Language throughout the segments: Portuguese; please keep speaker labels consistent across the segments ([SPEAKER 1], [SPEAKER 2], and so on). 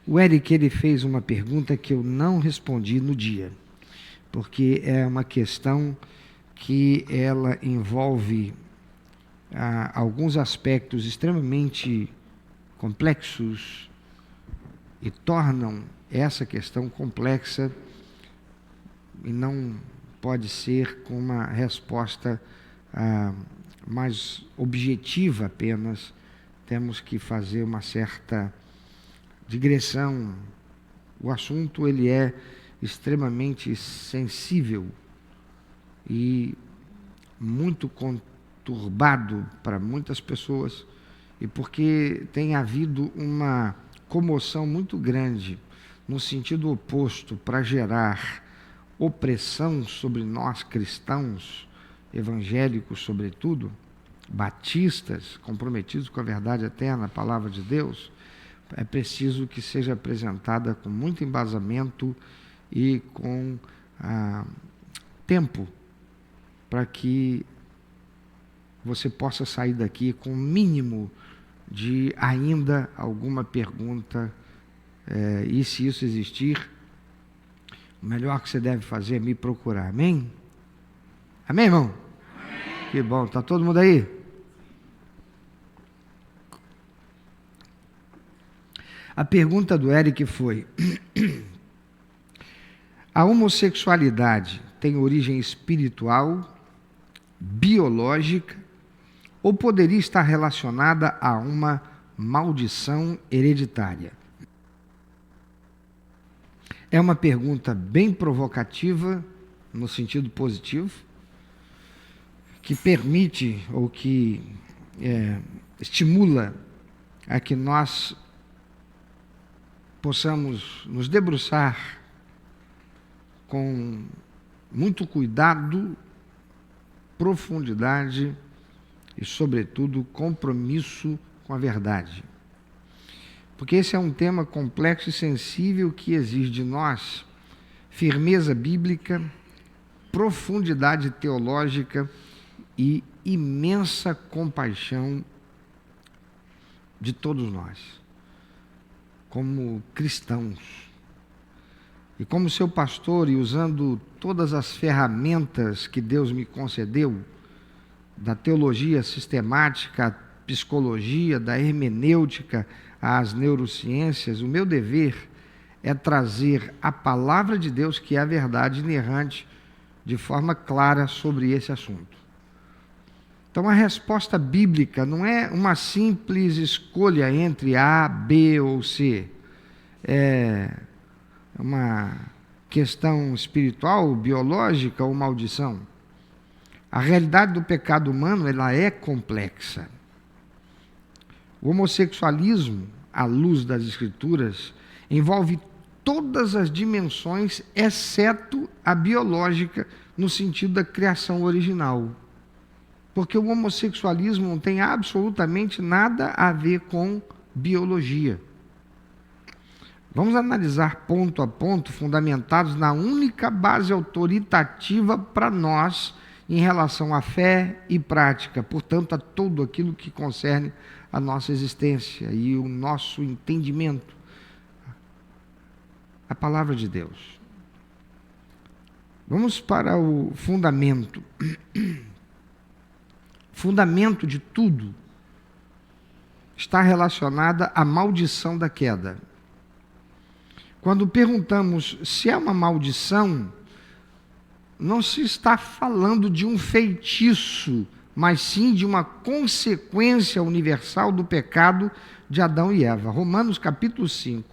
[SPEAKER 1] O Eric, ele fez uma pergunta que eu não respondi no dia, porque é uma questão que ela envolve alguns aspectos extremamente complexos e tornam essa questão complexa e não pode ser com uma resposta mais objetiva apenas. Temos que fazer uma certa digressão. O assunto ele é extremamente sensível e muito conturbado para muitas pessoas, e porque tem havido uma comoção muito grande no sentido oposto para gerar opressão sobre nós cristãos, evangélicos sobretudo, batistas, comprometidos com a verdade eterna, a palavra de Deus. É preciso que seja apresentada com muito embasamento e com tempo, para que você possa sair daqui com o mínimo de ainda alguma pergunta, e se isso existir, o melhor que você deve fazer é me procurar. Amém? Amém, irmão? Amém. Que bom, está todo mundo aí? A pergunta do Eric foi: a homossexualidade tem origem espiritual, biológica, ou poderia estar relacionada a uma maldição hereditária? É uma pergunta bem provocativa, no sentido positivo, que permite ou que estimula a que nós possamos nos debruçar com muito cuidado, profundidade e, sobretudo, compromisso com a verdade. Porque esse é um tema complexo e sensível que exige de nós firmeza bíblica, profundidade teológica e imensa compaixão de todos nós, como cristãos. E como seu pastor, e usando todas as ferramentas que Deus me concedeu, da teologia sistemática, à psicologia, da hermenêutica às neurociências, o meu dever é trazer a palavra de Deus, que é a verdade inerrante, de forma clara sobre esse assunto. Então, a resposta bíblica não é uma simples escolha entre A, B ou C. É uma questão espiritual, biológica ou maldição. A realidade do pecado humano, ela é complexa. O homossexualismo, à luz das Escrituras, envolve todas as dimensões, exceto a biológica, no sentido da criação original. Porque o homossexualismo não tem absolutamente nada a ver com biologia. Vamos analisar ponto a ponto, fundamentados na única base autoritativa para nós em relação à fé e prática, portanto, a tudo aquilo que concerne a nossa existência e o nosso entendimento. A palavra de Deus. Vamos para o fundamento. Fundamento de tudo está relacionada à maldição da queda. Quando perguntamos se é uma maldição, não se está falando de um feitiço, mas sim de uma consequência universal do pecado de Adão e Eva. Romanos capítulo 5,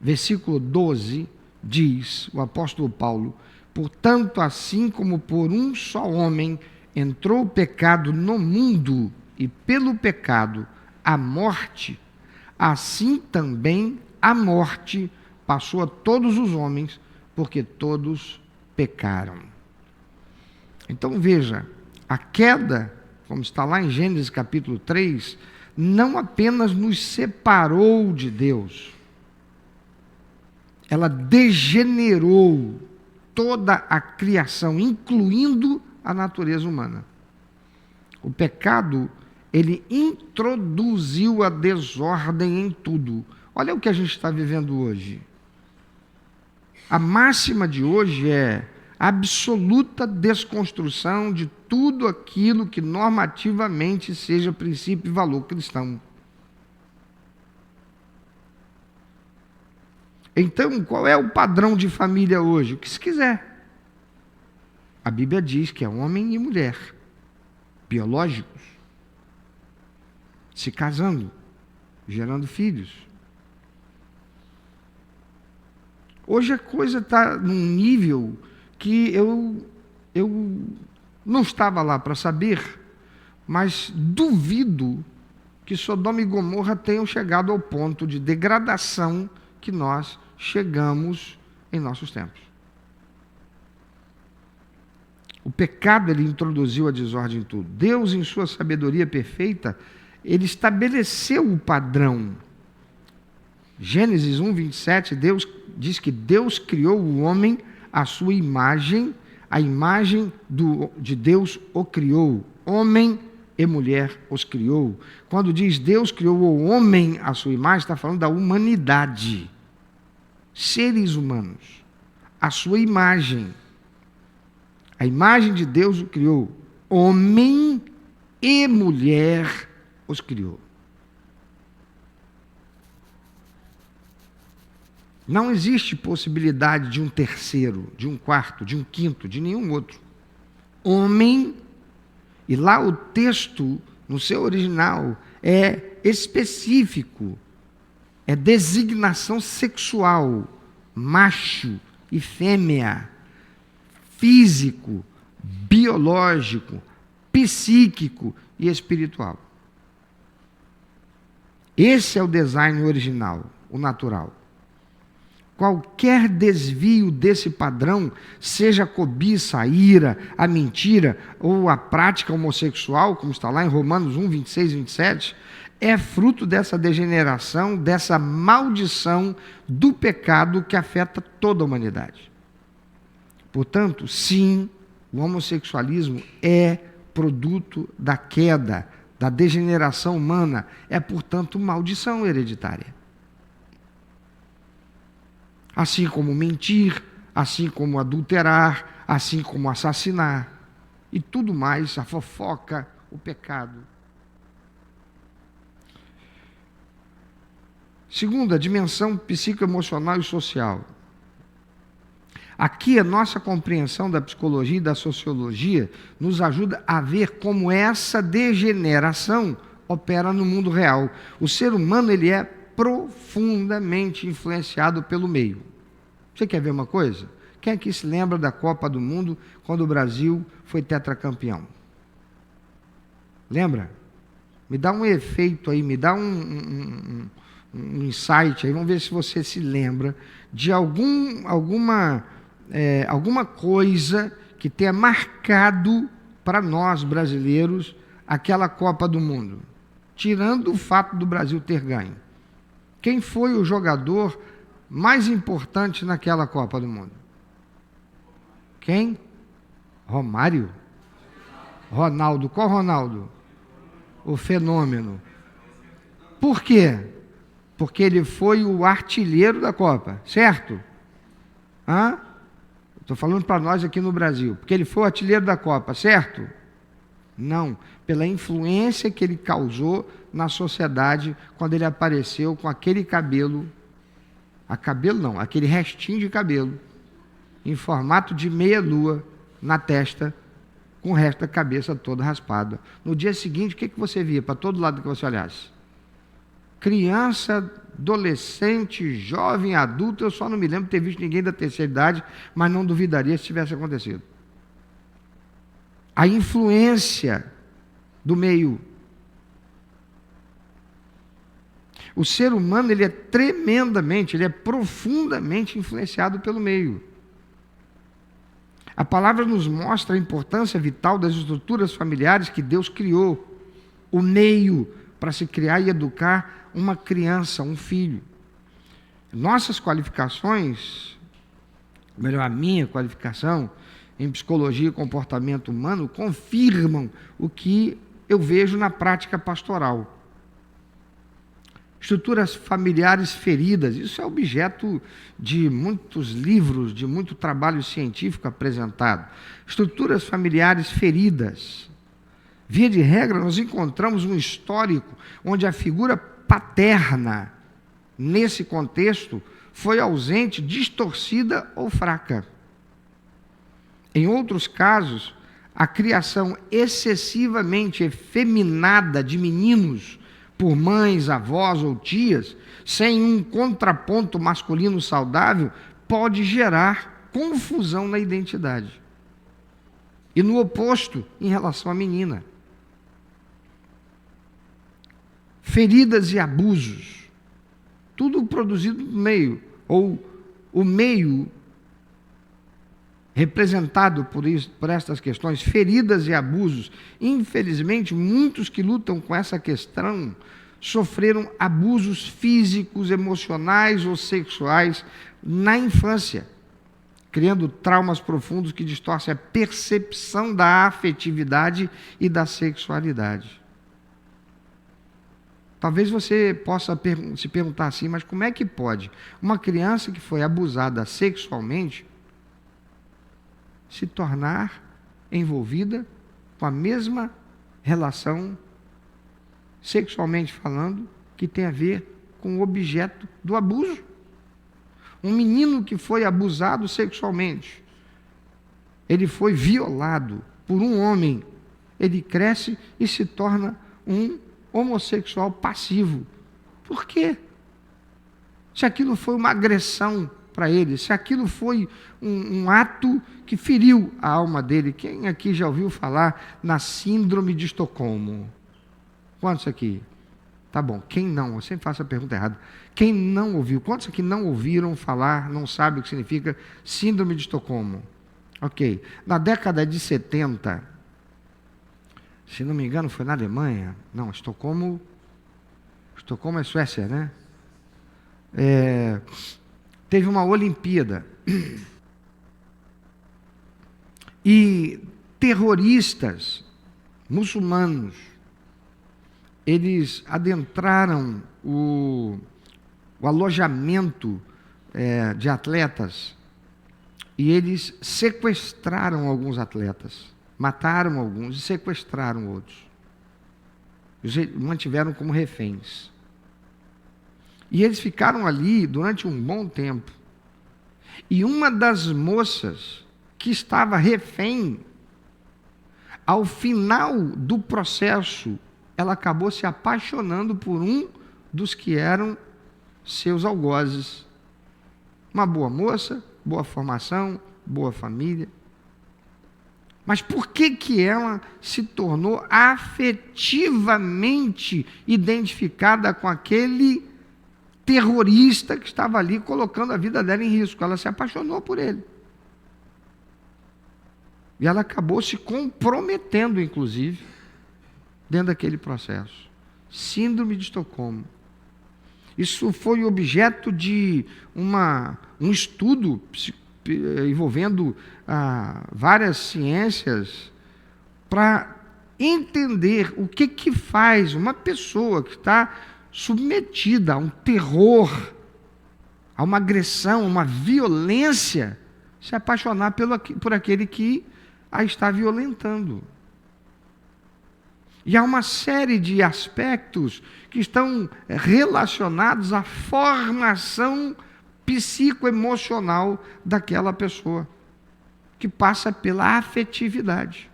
[SPEAKER 1] versículo 12, diz o apóstolo Paulo: portanto, assim como por um só homem entrou o pecado no mundo, e pelo pecado a morte, assim também a morte passou a todos os homens, porque todos pecaram. Então veja, a queda, como está lá em Gênesis capítulo 3, não apenas nos separou de Deus, ela degenerou toda a criação, incluindo a natureza humana. O pecado, ele introduziu a desordem em tudo. Olha o que a gente está vivendo hoje. A máxima de hoje é absoluta desconstrução de tudo aquilo que normativamente seja princípio e valor cristão. Então, qual é o padrão de família hoje? O que se quiser. A Bíblia diz que é homem e mulher, biológicos, se casando, gerando filhos. Hoje a coisa está num nível que eu não estava lá para saber, mas duvido que Sodoma e Gomorra tenham chegado ao ponto de degradação que nós chegamos em nossos tempos. O pecado, ele introduziu a desordem em tudo. Deus, em sua sabedoria perfeita, ele estabeleceu o padrão. Gênesis 1, 27, Deus diz que Deus criou o homem à sua imagem, a imagem de Deus o criou. Homem e mulher os criou. Quando diz Deus criou o homem à sua imagem, está falando da humanidade. Seres humanos, à sua imagem. A imagem de Deus o criou. Homem e mulher os criou. Não existe possibilidade de um terceiro, de um quarto, de um quinto, de nenhum outro. Homem, e lá o texto, no seu original, é específico, é designação sexual, macho e fêmea, físico, biológico, psíquico e espiritual. Esse é o design original, o natural. Qualquer desvio desse padrão, seja a cobiça, a ira, a mentira ou a prática homossexual, como está lá em Romanos 1, 26 e 27, é fruto dessa degeneração, dessa maldição do pecado que afeta toda a humanidade. Portanto, sim, o homossexualismo é produto da queda, da degeneração humana, é, portanto, maldição hereditária. Assim como mentir, assim como adulterar, assim como assassinar, e tudo mais, a fofoca, o pecado. Segunda, a dimensão psicoemocional e social. Aqui a nossa compreensão da psicologia e da sociologia nos ajuda a ver como essa degeneração opera no mundo real. O ser humano, ele é profundamente influenciado pelo meio. Você quer ver uma coisa? Quem aqui se lembra da Copa do Mundo quando o Brasil foi tetracampeão? Lembra? Me dá um efeito aí, me dá um insight aí, vamos ver se você se lembra de alguma coisa que tenha marcado para nós brasileiros aquela Copa do Mundo, tirando o fato do Brasil ter ganho. Quem foi o jogador mais importante naquela Copa do Mundo? Quem? Romário? Ronaldo. Qual Ronaldo? O fenômeno. Por quê? Porque ele foi o artilheiro da Copa, certo? Estou falando para nós aqui no Brasil. Porque ele foi o artilheiro da Copa, certo? Não. Pela influência que ele causou na sociedade quando ele apareceu com aquele cabelo, aquele restinho de cabelo, em formato de meia-lua na testa, com o resto da cabeça toda raspada. No dia seguinte, o que você via para todo lado que você olhasse? Criança, adolescente, jovem, adulto, eu só não me lembro de ter visto ninguém da terceira idade, mas não duvidaria se tivesse acontecido. A influência do meio. O ser humano, ele é profundamente influenciado pelo meio. A palavra nos mostra a importância vital das estruturas familiares que Deus criou, o meio para se criar e educar uma criança, um filho. Nossas qualificações, melhor, a minha qualificação em psicologia e comportamento humano, confirmam o que eu vejo na prática pastoral. Estruturas familiares feridas, isso é objeto de muitos livros, de muito trabalho científico apresentado. Estruturas familiares feridas. Via de regra, nós encontramos um histórico onde a figura paterna, nesse contexto, foi ausente, distorcida ou fraca. Em outros casos, a criação excessivamente efeminada de meninos por mães, avós ou tias, sem um contraponto masculino saudável, pode gerar confusão na identidade. E no oposto, em relação à menina. Feridas e abusos, tudo produzido no meio, ou o meio representado por estas questões, feridas e abusos. Infelizmente, muitos que lutam com essa questão sofreram abusos físicos, emocionais ou sexuais na infância, criando traumas profundos que distorcem a percepção da afetividade e da sexualidade. Talvez você possa se perguntar assim, mas como é que pode uma criança que foi abusada sexualmente se tornar envolvida com a mesma relação, sexualmente falando, que tem a ver com o objeto do abuso? Um menino que foi abusado sexualmente, ele foi violado por um homem, ele cresce e se torna um homossexual passivo. Por quê? Se aquilo foi uma agressão para ele, se aquilo foi um ato que feriu a alma dele. Quem aqui já ouviu falar na síndrome de Estocolmo? Quantos aqui? Tá bom, quem não? Eu sempre faço a pergunta errada. Quem não ouviu? Quantos aqui não ouviram falar, não sabe o que significa síndrome de Estocolmo? Ok. Na década de 70, se não me engano, foi na Alemanha. Não, Estocolmo é Suécia, né? Teve uma Olimpíada. E terroristas muçulmanos, eles adentraram o alojamento de atletas e eles sequestraram alguns atletas, mataram alguns e sequestraram outros. Os mantiveram como reféns. E eles ficaram ali durante um bom tempo. E uma das moças que estava refém, ao final do processo, ela acabou se apaixonando por um dos que eram seus algozes. Uma boa moça, boa formação, boa família. Mas por que ela se tornou afetivamente identificada com aquele terrorista que estava ali colocando a vida dela em risco? Ela se apaixonou por ele. E ela acabou se comprometendo, inclusive, dentro daquele processo. Síndrome de Estocolmo. Isso foi objeto de um estudo envolvendo várias ciências para entender o que faz uma pessoa que está submetida a um terror, a uma agressão, uma violência, se apaixonar por aquele que a está violentando. E há uma série de aspectos que estão relacionados à formação psicoemocional daquela pessoa, que passa pela afetividade.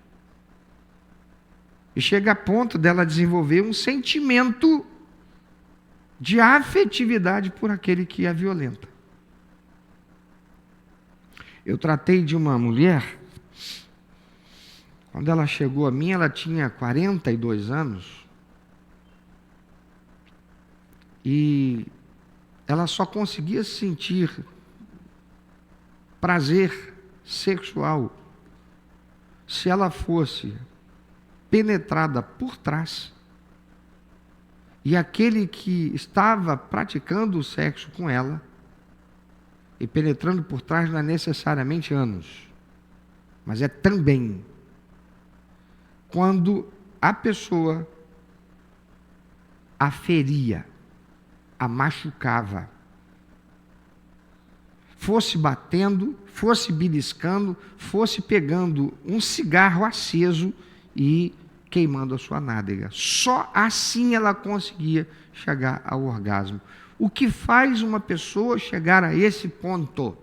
[SPEAKER 1] E chega a ponto dela desenvolver um sentimento de afetividade por aquele que a violenta. Eu tratei de uma mulher. Quando ela chegou a mim, ela tinha 42 anos. E ela só conseguia sentir prazer sexual se ela fosse penetrada por trás. E aquele que estava praticando o sexo com ela, e penetrando por trás não é necessariamente ânus, mas é também quando a pessoa a feria, a machucava. Fosse batendo, fosse beliscando, fosse pegando um cigarro aceso e queimando a sua nádega. Só assim ela conseguia chegar ao orgasmo. O que faz uma pessoa chegar a esse ponto?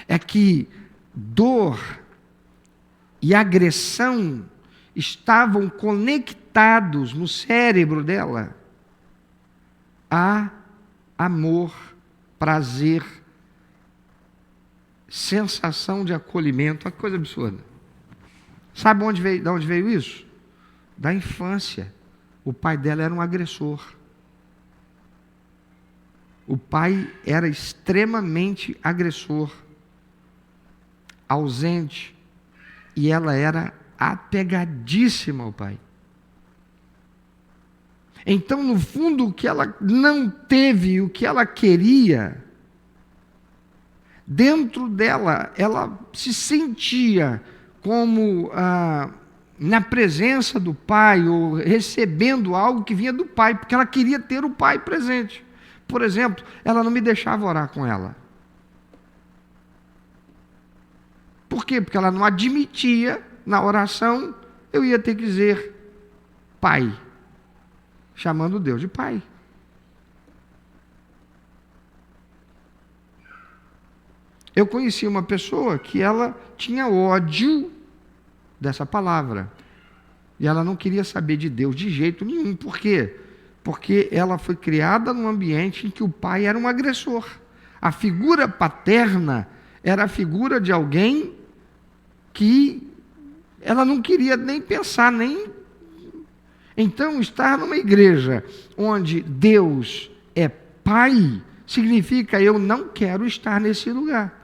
[SPEAKER 1] É que dor e agressão estavam conectados no cérebro dela a amor, prazer, sensação de acolhimento, uma coisa absurda. Sabe de onde veio isso? Da infância. O pai dela era um agressor. O pai era extremamente agressor, ausente, e ela era apegadíssima ao pai. Então, no fundo, o que ela não teve, o que ela queria, dentro dela, ela se sentia como na presença do pai, ou recebendo algo que vinha do pai, porque ela queria ter o pai presente. Por exemplo, ela não me deixava orar com ela. Por quê? Porque ela não admitia, na oração, eu ia ter que dizer pai, chamando Deus de pai. Eu conheci uma pessoa que ela tinha ódio dessa palavra. E ela não queria saber de Deus de jeito nenhum. Por quê? Porque ela foi criada num ambiente em que o pai era um agressor. A figura paterna era a figura de alguém que ela não queria nem pensar, nem... Então, estar numa igreja onde Deus é pai, significa eu não quero estar nesse lugar.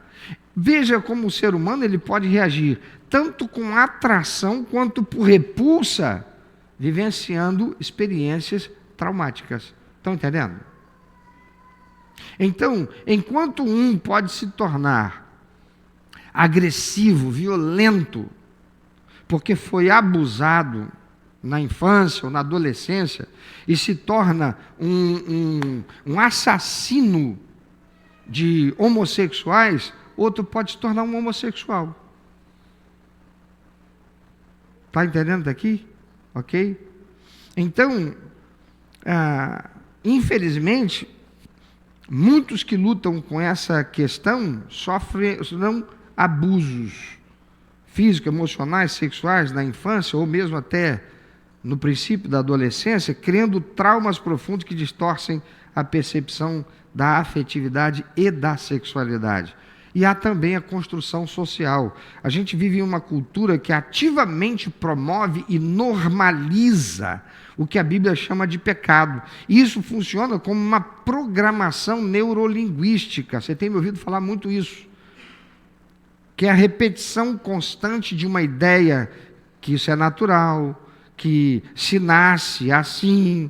[SPEAKER 1] Veja como o ser humano ele pode reagir tanto com atração quanto por repulsa, vivenciando experiências traumáticas. Estão entendendo? Então, enquanto um pode se tornar agressivo, violento, porque foi abusado na infância ou na adolescência, e se torna um assassino de homossexuais, outro pode se tornar um homossexual. Está entendendo daqui? Ok? Então, infelizmente, muitos que lutam com essa questão sofrem abusos físicos, emocionais, sexuais na infância, ou mesmo até no princípio da adolescência, criando traumas profundos que distorcem a percepção da afetividade e da sexualidade. E há também a construção social. A gente vive em uma cultura que ativamente promove e normaliza o que a Bíblia chama de pecado. E isso funciona como uma programação neurolinguística. Você tem me ouvido falar muito isso. Que é a repetição constante de uma ideia que isso é natural, que se nasce assim,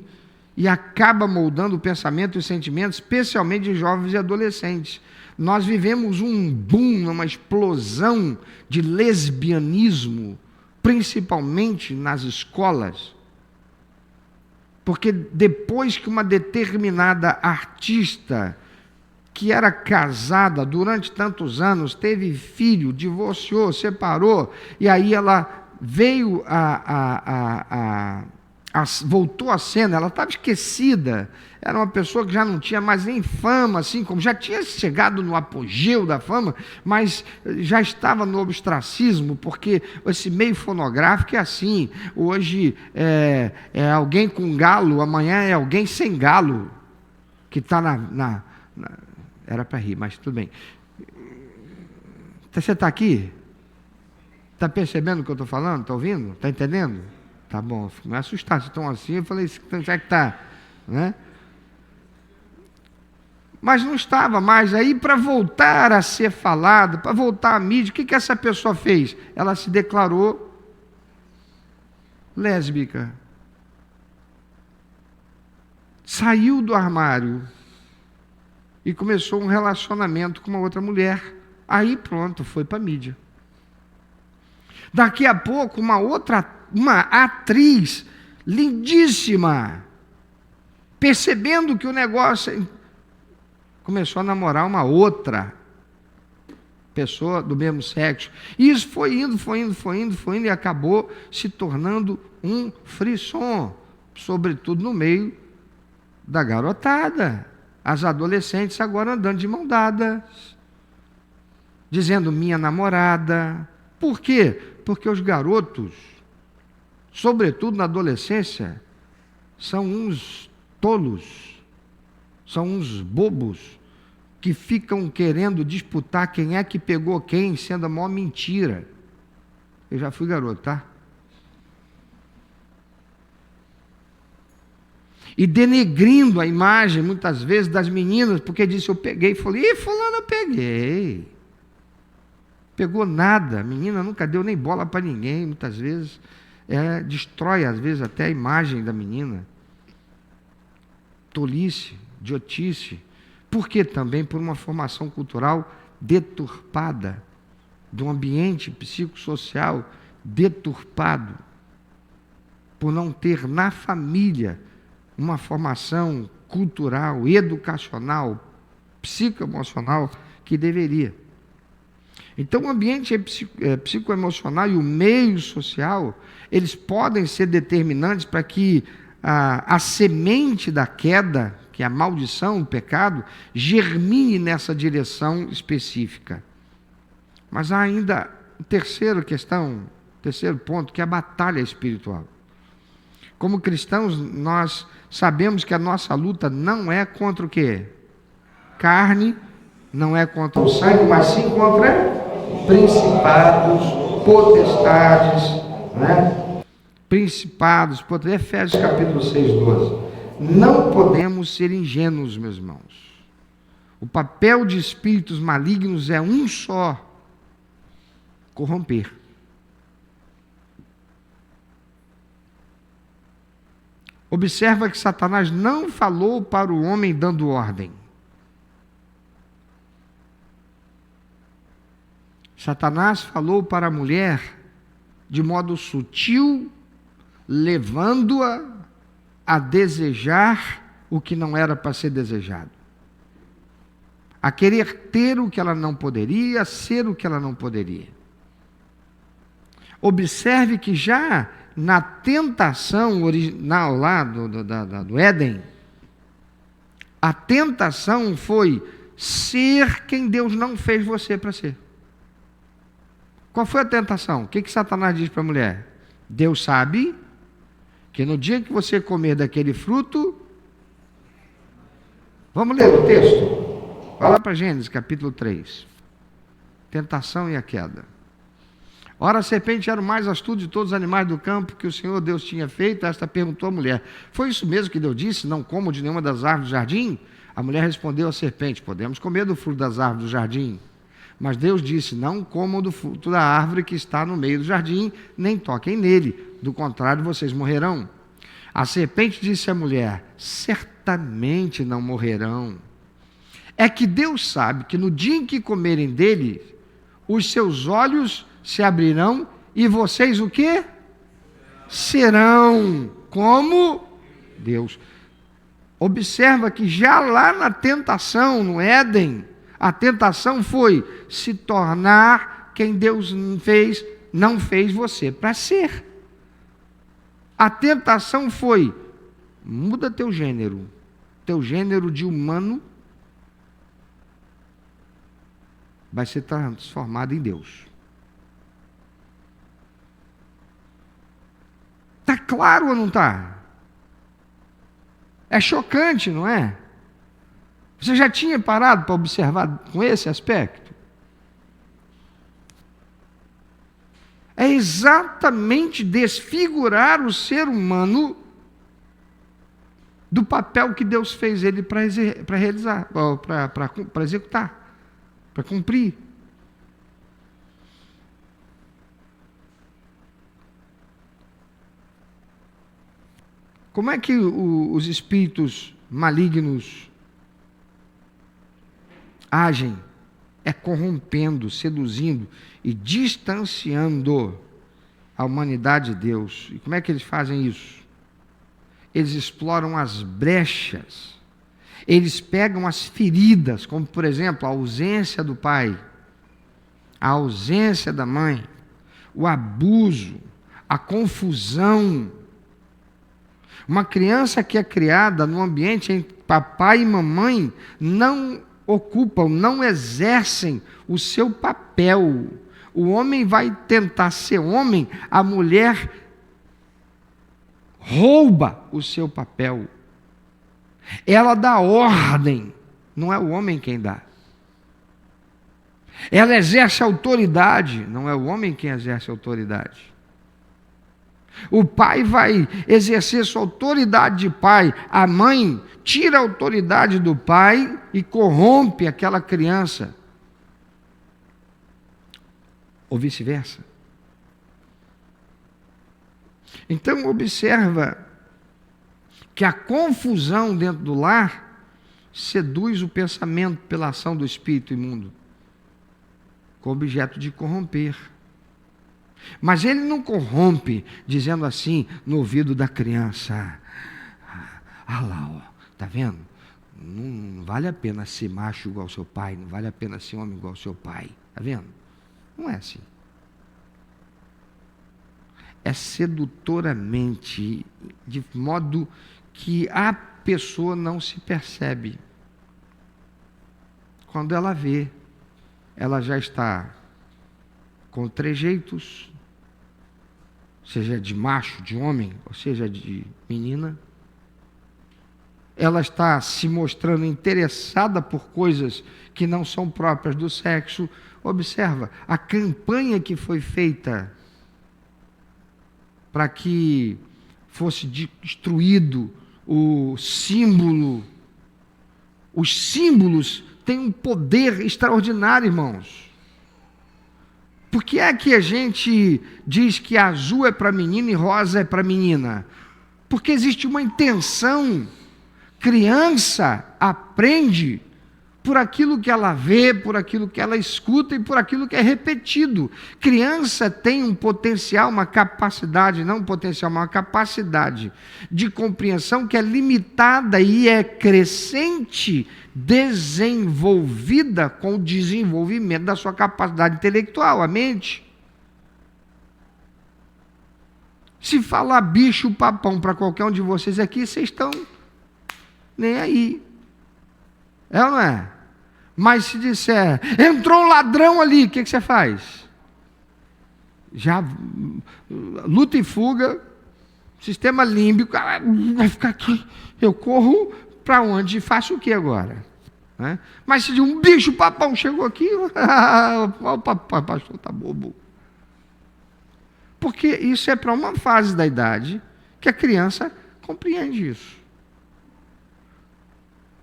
[SPEAKER 1] e acaba moldando o pensamento e os sentimentos, especialmente de jovens e adolescentes. Nós vivemos um boom, uma explosão de lesbianismo, principalmente nas escolas. Porque depois que uma determinada artista, que era casada durante tantos anos, teve filho, divorciou, separou, e aí ela veio voltou à cena, ela estava esquecida, era uma pessoa que já não tinha mais nem fama, assim como já tinha chegado no apogeu da fama, mas já estava no ostracismo, porque esse meio fonográfico é assim, hoje é alguém com galo, amanhã é alguém sem galo, que está era para rir, mas tudo bem. Você está aqui? Está percebendo o que eu estou falando? Está ouvindo? Está entendendo? Tá bom, fico me assustado, se estão assim, eu falei, onde é que está? Né? Mas não estava mais. Aí, para voltar a ser falado, para voltar à mídia, o que essa pessoa fez? Ela se declarou lésbica. Saiu do armário e começou um relacionamento com uma outra mulher. Aí pronto, foi para a mídia. Daqui a pouco, uma atriz lindíssima, percebendo que o negócio, começou a namorar uma outra pessoa do mesmo sexo. E isso foi indo, e acabou se tornando um frisson, sobretudo no meio da garotada. As adolescentes agora andando de mão dadas, dizendo minha namorada. Por quê? Porque os garotos, sobretudo na adolescência, são uns tolos, são uns bobos, que ficam querendo disputar quem é que pegou quem, sendo a maior mentira. Eu já fui garoto, tá? E denegrindo a imagem, muitas vezes, das meninas, porque disse, eu peguei, falei, fulano, eu peguei. Pegou nada, a menina nunca deu nem bola para ninguém, muitas vezes, destrói, às vezes, até a imagem da menina. Tolice, idiotice. Por quê? Também por uma formação cultural deturpada, de um ambiente psicossocial deturpado, por não ter na família uma formação cultural, educacional, psicoemocional que deveria. Então, o ambiente psicoemocional e o meio social, eles podem ser determinantes para que a semente da queda, que é a maldição, o pecado, germine nessa direção específica. Mas há ainda terceiro ponto, que é a batalha espiritual. Como cristãos, nós sabemos que a nossa luta não é contra o quê? Carne, não é contra o sangue, mas sim contra principados, potestades, né? Principados, potestades. Efésios capítulo 6, 12. Não podemos ser ingênuos, meus irmãos. O papel de espíritos malignos é um só: corromper. Observa que Satanás não falou para o homem dando ordem. Satanás falou para a mulher de modo sutil, levando-a a desejar o que não era para ser desejado, a querer ter o que ela não poderia, ser o que ela não poderia. Observe que já na tentação original lá do Éden, a tentação foi ser quem Deus não fez você para ser. Qual foi a tentação? O que Satanás diz para a mulher? Deus sabe que no dia que você comer daquele fruto... Vamos ler o texto? Vai lá para Gênesis, capítulo 3. Tentação e a queda. Ora, a serpente era o mais astuto de todos os animais do campo que o Senhor Deus tinha feito. Esta perguntou à mulher: foi isso mesmo que Deus disse? Não comam de nenhuma das árvores do jardim? A mulher respondeu à serpente: podemos comer do fruto das árvores do jardim. Mas Deus disse: não comam do fruto da árvore que está no meio do jardim, nem toquem nele, do contrário vocês morrerão. A serpente disse à mulher: certamente não morrerão. É que Deus sabe que no dia em que comerem dele, os seus olhos se abrirão e vocês o quê? Serão como Deus. Observa que já lá na tentação, no Éden, a tentação foi se tornar quem Deus não fez você para ser. A tentação foi: muda teu gênero de humano vai ser transformado em Deus. Está claro ou não está? É chocante, não é? Você já tinha parado para observar com esse aspecto? É exatamente desfigurar o ser humano do papel que Deus fez ele para realizar, para executar, para cumprir. Como é que os espíritos malignos agem? É corrompendo, seduzindo e distanciando a humanidade de Deus. E como é que eles fazem isso? eles exploram as brechas, eles pegam as feridas, como por exemplo a ausência do pai, a ausência da mãe, o abuso, a confusão. Uma criança que é criada num ambiente em que papai e mamãe não ocupam, não exercem o seu papel. O homem vai tentar ser homem, a mulher rouba o seu papel. Ela dá ordem, não é o homem quem dá. Ela exerce autoridade, não é o homem quem exerce autoridade. O pai vai exercer sua autoridade de pai, a mãe tira a autoridade do pai e corrompe aquela criança. Ou vice-versa. Então observa que a confusão dentro do lar seduz o pensamento pela ação do espírito imundo, com o objeto de corromper. Mas ele não corrompe dizendo assim no ouvido da criança: ah lá, ó, tá vendo? Não vale a pena ser macho igual ao seu pai, não vale a pena ser homem igual ao seu pai, tá vendo? Não é assim. É sedutoramente, de modo que a pessoa não se percebe. Quando ela vê, ela já está com trejeitos, seja de macho, de homem, ou seja de menina. Ela está se mostrando interessada por coisas que não são próprias do sexo. Observa, a campanha que foi feita para que fosse destruído o símbolo. Os símbolos têm um poder extraordinário, irmãos. Por que é que a gente diz que azul é para menino e rosa é para menina? Porque existe uma intenção. Criança aprende por aquilo que ela vê, por aquilo que ela escuta e por aquilo que é repetido. Criança tem um potencial, uma capacidade, não um potencial, uma capacidade de compreensão que é limitada e é crescente, desenvolvida com o desenvolvimento da sua capacidade intelectual, a mente. Se falar bicho papão para qualquer um de vocês aqui, vocês estão nem aí. É ou não é? Mas se disser, entrou um ladrão ali, o que você faz? Já luta e fuga, sistema límbico, vai ficar aqui, eu corro para onde? Faço o que agora? Né? Mas se um bicho papão chegou aqui, o pastor está bobo. Porque isso é para uma fase da idade que a criança compreende isso.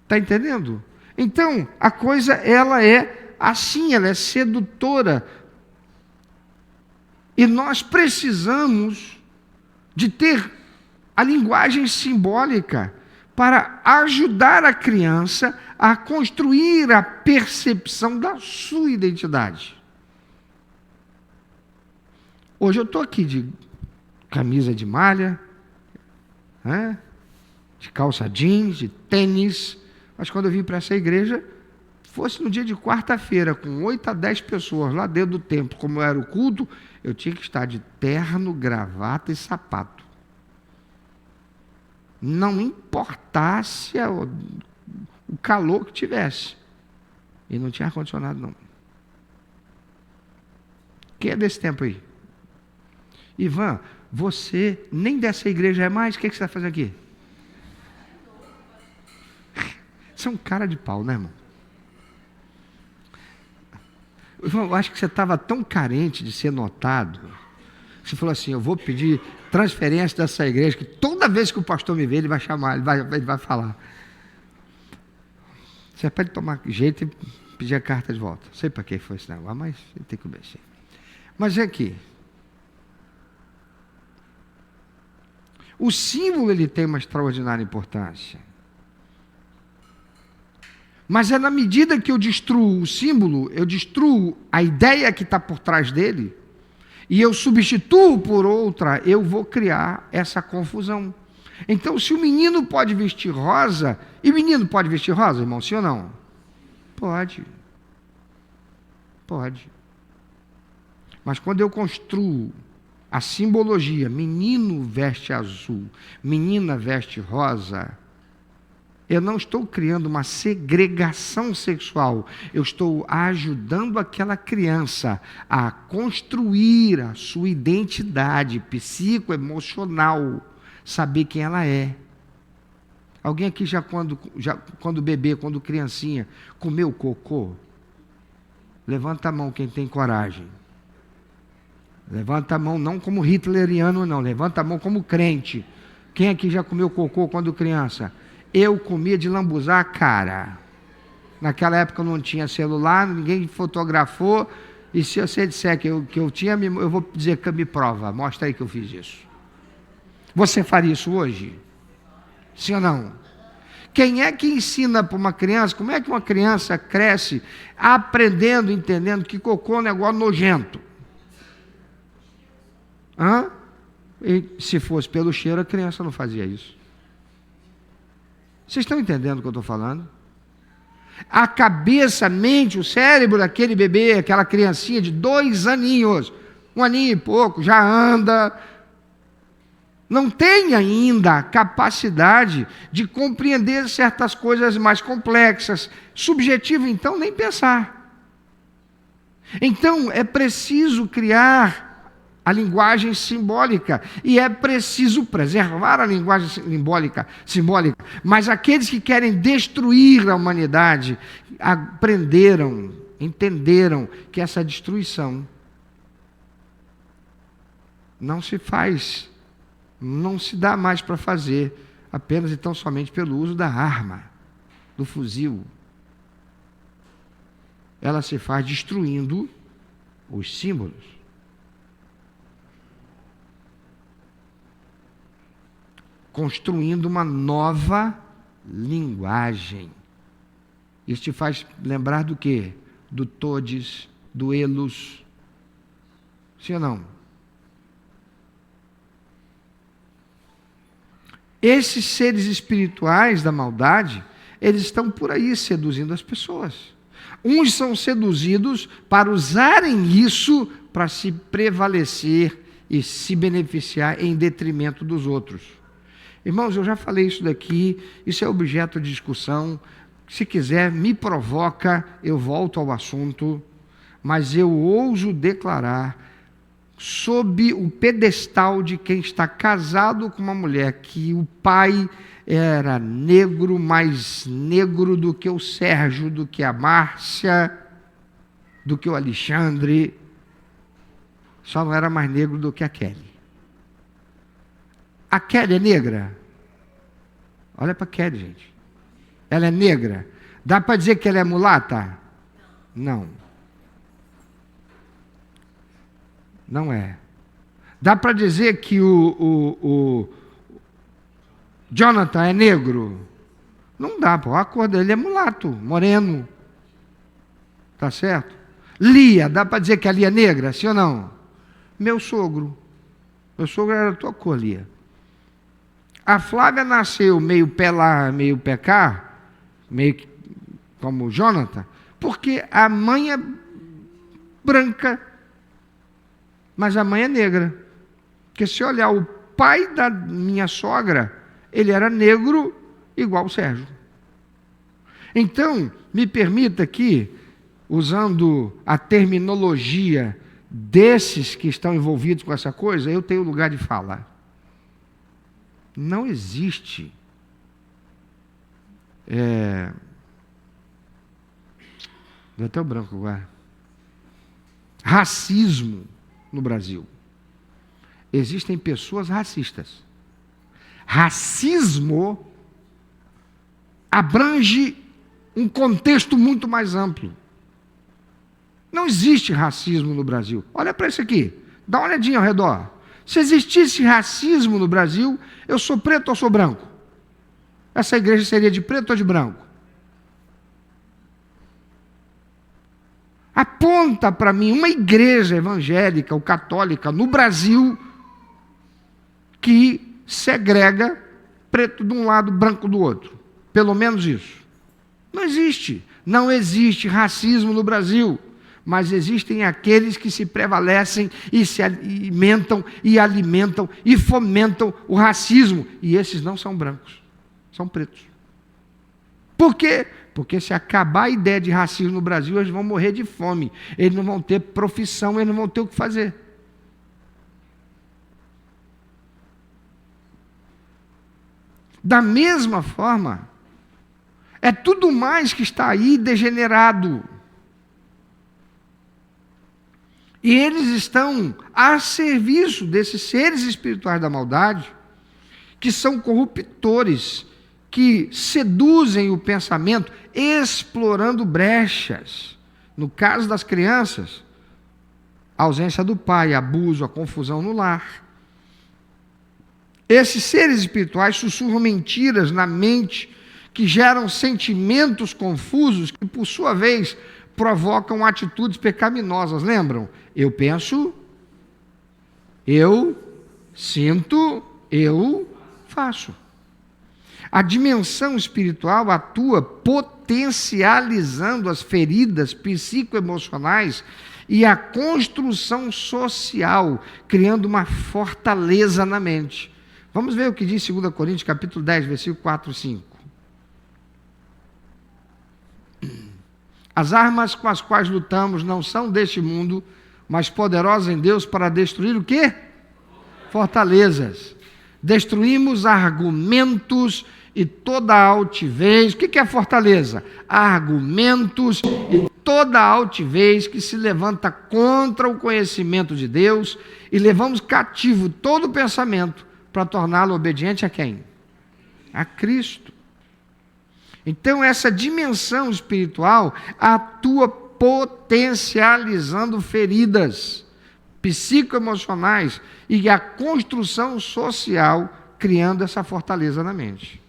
[SPEAKER 1] Está entendendo? Então, a coisa, ela é assim, ela é sedutora. E nós precisamos de ter a linguagem simbólica para ajudar a criança a construir a percepção da sua identidade. Hoje eu estou aqui de camisa de malha, né? De calça jeans, de tênis. Mas quando eu vim para essa igreja, fosse no dia de quarta-feira, com 8 a 10 pessoas lá dentro do templo, como era o culto, eu tinha que estar de terno, gravata e sapato. Não importasse o calor que tivesse. E não tinha ar-condicionado, não. Quem é desse tempo aí? Ivan, você nem dessa igreja é mais, o que você está fazendo aqui? Você é um cara de pau, né, irmão? Eu acho que você estava tão carente de ser notado. Você falou assim, eu vou pedir transferência dessa igreja, que toda vez que o pastor me vê, ele vai chamar, ele vai falar. Você pode tomar jeito e pedir a carta de volta. Não sei para que foi esse negócio, mas tem que obedecer. Mas é aqui. O símbolo, ele tem uma extraordinária importância. Mas é na medida que eu destruo o símbolo, eu destruo a ideia que está por trás dele, e eu substituo por outra, eu vou criar essa confusão. Então, se o menino pode vestir rosa, e o menino pode vestir rosa, irmão, sim ou não? Pode. Pode. Mas quando eu construo a simbologia, menino veste azul, menina veste rosa, eu não estou criando uma segregação sexual, eu estou ajudando aquela criança a construir a sua identidade psicoemocional, saber quem ela é. Alguém aqui quando bebê, quando criancinha, comeu cocô? Levanta a mão quem tem coragem. Levanta a mão não como hitleriano, não. Levanta a mão como crente. Quem aqui já comeu cocô quando criança? Eu comia de lambuzar a cara. Naquela época não tinha celular, ninguém fotografou. E se você disser que eu tinha, eu vou dizer que me prova. Mostra aí que eu fiz isso. Você faria isso hoje? Sim ou não? Quem é que ensina para uma criança? Como é que uma criança cresce aprendendo, entendendo que cocô é um negócio nojento? E se fosse pelo cheiro, a criança não fazia isso. Vocês estão entendendo o que eu estou falando? A cabeça, a mente, o cérebro daquele bebê, aquela criancinha de 2 aninhos, 1 aninho e pouco, já anda, não tem ainda a capacidade de compreender certas coisas mais complexas. Subjetivo, então, nem pensar. Então, é preciso criar a linguagem simbólica, e é preciso preservar a linguagem simbólica, mas aqueles que querem destruir a humanidade aprenderam, entenderam que essa destruição não se faz, não se dá mais para fazer apenas e tão somente pelo uso da arma, do fuzil. Ela se faz destruindo os símbolos. Construindo uma nova linguagem. Isso te faz lembrar do quê? Do todes, do elos. Sim ou não? Esses seres espirituais da maldade, eles estão por aí seduzindo as pessoas. Uns são seduzidos para usarem isso para se prevalecer e se beneficiar em detrimento dos outros. Irmãos, eu já falei isso daqui, isso é objeto de discussão. Se quiser, me provoca, eu volto ao assunto, mas eu ouso declarar, sob o pedestal de quem está casado com uma mulher, que o pai era negro, mais negro do que o Sérgio, do que a Márcia, do que o Alexandre, só não era mais negro do que a Kelly. A Kelly é negra? Olha para a Kelly, gente. Ela é negra? Dá para dizer que ela é mulata? Não. Não é. Dá para dizer que o Jonathan é negro? Não dá, pô. A cor dele é mulato, moreno. Tá certo? Lia, dá para dizer que a Lia é negra? Sim ou não? Meu sogro. Meu sogro era a tua cor, Lia. A Flávia nasceu meio pé lá, meio pé cá, meio como o Jonathan, porque a mãe é branca, mas a mãe é negra. Porque se olhar o pai da minha sogra, ele era negro igual o Sérgio. Então, me permita aqui, usando a terminologia desses que estão envolvidos com essa coisa, eu tenho lugar de fala. Não existe deu até o branco agora. Racismo no Brasil. Existem pessoas racistas. Racismo abrange um contexto muito mais amplo. Não existe racismo no Brasil. Olha para isso aqui. Dá uma olhadinha ao redor. Se existisse racismo no Brasil, eu sou preto ou sou branco? Essa igreja seria de preto ou de branco? Aponta para mim uma igreja evangélica ou católica no Brasil que segrega preto de um lado, branco do outro. Pelo menos isso. Não existe. Não existe racismo no Brasil. Mas existem aqueles que se prevalecem e se alimentam e fomentam o racismo. E esses não são brancos, são pretos. Por quê? Porque se acabar a ideia de racismo no Brasil, eles vão morrer de fome. Eles não vão ter profissão, eles não vão ter o que fazer. Da mesma forma, é tudo mais que está aí degenerado. E eles estão a serviço desses seres espirituais da maldade, que são corruptores, que seduzem o pensamento, explorando brechas. No caso das crianças, a ausência do pai, abuso, a confusão no lar. Esses seres espirituais sussurram mentiras na mente, que geram sentimentos confusos, que por sua vez provocam atitudes pecaminosas. Lembram? Eu penso, eu sinto, eu faço. A dimensão espiritual atua potencializando as feridas psicoemocionais e a construção social, criando uma fortaleza na mente. Vamos ver o que diz 2 Coríntios, capítulo 10, versículo 4 e 5. As armas com as quais lutamos não são deste mundo, mas poderosas em Deus para destruir o quê? Fortalezas. Destruímos argumentos e toda altivez. O que é fortaleza? Argumentos e toda altivez que se levanta contra o conhecimento de Deus, e levamos cativo todo o pensamento para torná-lo obediente a quem? A Cristo. Então, essa dimensão espiritual atua potencializando feridas psicoemocionais e a construção social, criando essa fortaleza na mente.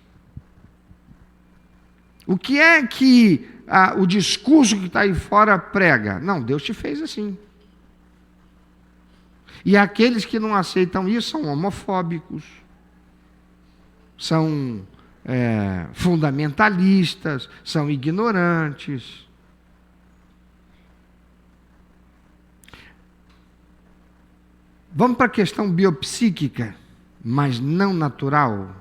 [SPEAKER 1] O que é que o discurso que está aí fora prega? Não, Deus te fez assim. E aqueles que não aceitam isso são homofóbicos, são fundamentalistas, são ignorantes. Vamos para a questão biopsíquica, mas não natural.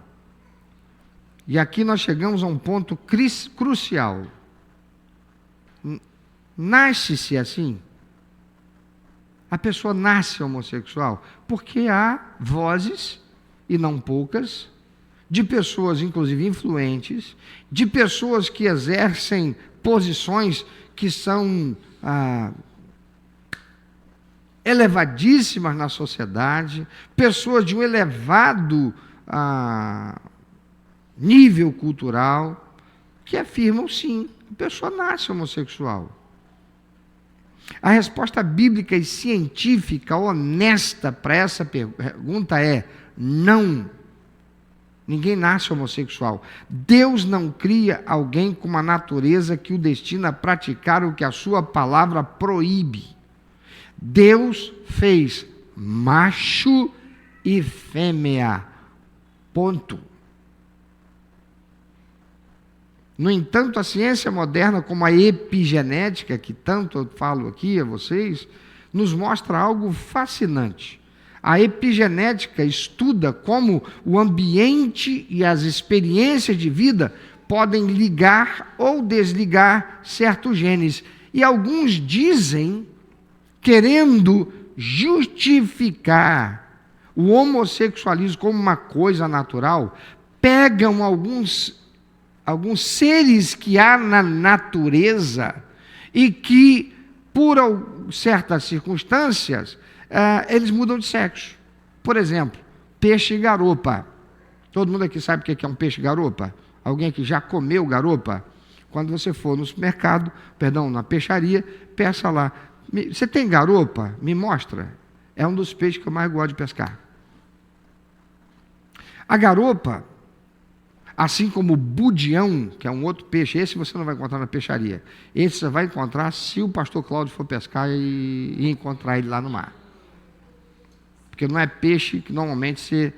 [SPEAKER 1] E aqui nós chegamos a um ponto crucial. Nasce-se assim? A pessoa nasce homossexual porque há vozes, e não poucas, de pessoas, inclusive influentes, de pessoas que exercem posições que são elevadíssimas na sociedade, pessoas de um elevado nível cultural, que afirmam sim, a pessoa nasce homossexual. A resposta bíblica e científica honesta para essa pergunta é não. Ninguém nasce homossexual. Deus não cria alguém com uma natureza que o destina a praticar o que a sua palavra proíbe. Deus fez macho e fêmea. Ponto. No entanto, a ciência moderna, como a epigenética, que tanto eu falo aqui a vocês, nos mostra algo fascinante. A epigenética estuda como o ambiente e as experiências de vida podem ligar ou desligar certos genes. E alguns dizem, querendo justificar o homossexualismo como uma coisa natural, pegam alguns seres que há na natureza e que, por certas circunstâncias, eles mudam de sexo. Por exemplo, peixe-garopa. Todo mundo aqui sabe o que é um peixe-garopa? Alguém que já comeu garopa? Quando você for no supermercado, na peixaria, peça lá, você tem garopa? Me mostra. É um dos peixes que eu mais gosto de pescar. A garopa, assim como o budião, que é um outro peixe, esse você não vai encontrar na peixaria. Esse você vai encontrar se o pastor Cláudio for pescar e encontrar ele lá no mar. Porque não é peixe que normalmente você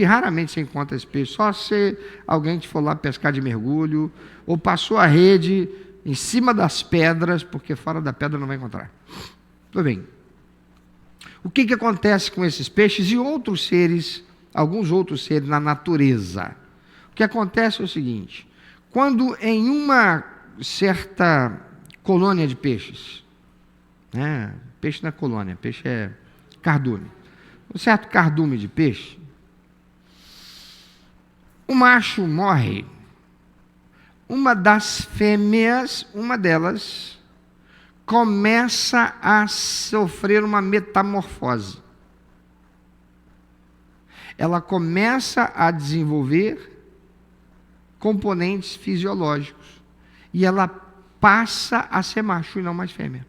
[SPEAKER 1] Raramente você encontra esse peixe, só se alguém te for lá pescar de mergulho, ou passou a rede em cima das pedras, porque fora da pedra não vai encontrar. Tudo bem. O que acontece com esses peixes e outros seres, alguns outros seres na natureza? O que acontece é o seguinte: quando em uma certa colônia de peixes, né? Peixe não é colônia, peixe é cardume. Um certo cardume de peixe, o macho morre, uma das fêmeas, uma delas, começa a sofrer uma metamorfose. Ela começa a desenvolver componentes fisiológicos e ela passa a ser macho e não mais fêmea.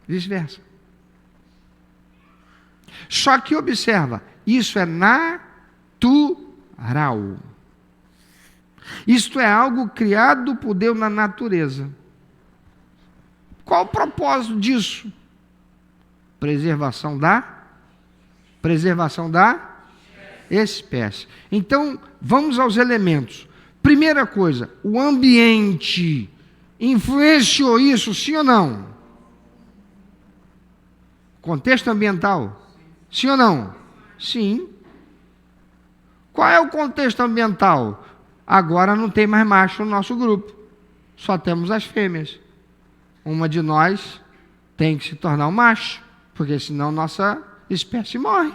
[SPEAKER 1] Vice-versa. Só que observa, isso é natural. Isto é algo criado por Deus na natureza. Qual o propósito disso? Preservação da espécie. Então, vamos aos elementos. Primeira coisa, o ambiente influenciou isso, sim ou não? Contexto ambiental? Sim ou não? Sim. Qual é o contexto ambiental? Agora não tem mais macho no nosso grupo. Só temos as fêmeas. Uma de nós tem que se tornar um macho, porque senão nossa espécie morre.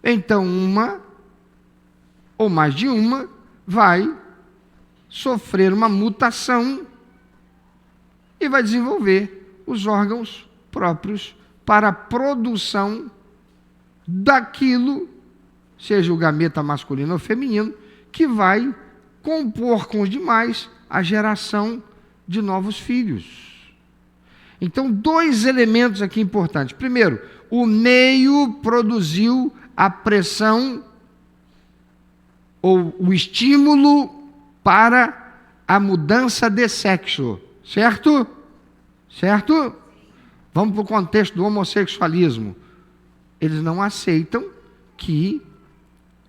[SPEAKER 1] Então uma, ou mais de uma, vai sofrer uma mutação e vai desenvolver os órgãos próprios para a produção daquilo, seja o gameta masculino ou feminino, que vai compor com os demais a geração de novos filhos. Então, dois elementos aqui importantes. Primeiro, o meio produziu a pressão ou o estímulo para a mudança de sexo. Certo? Certo? Vamos para o contexto do homossexualismo. Eles não aceitam que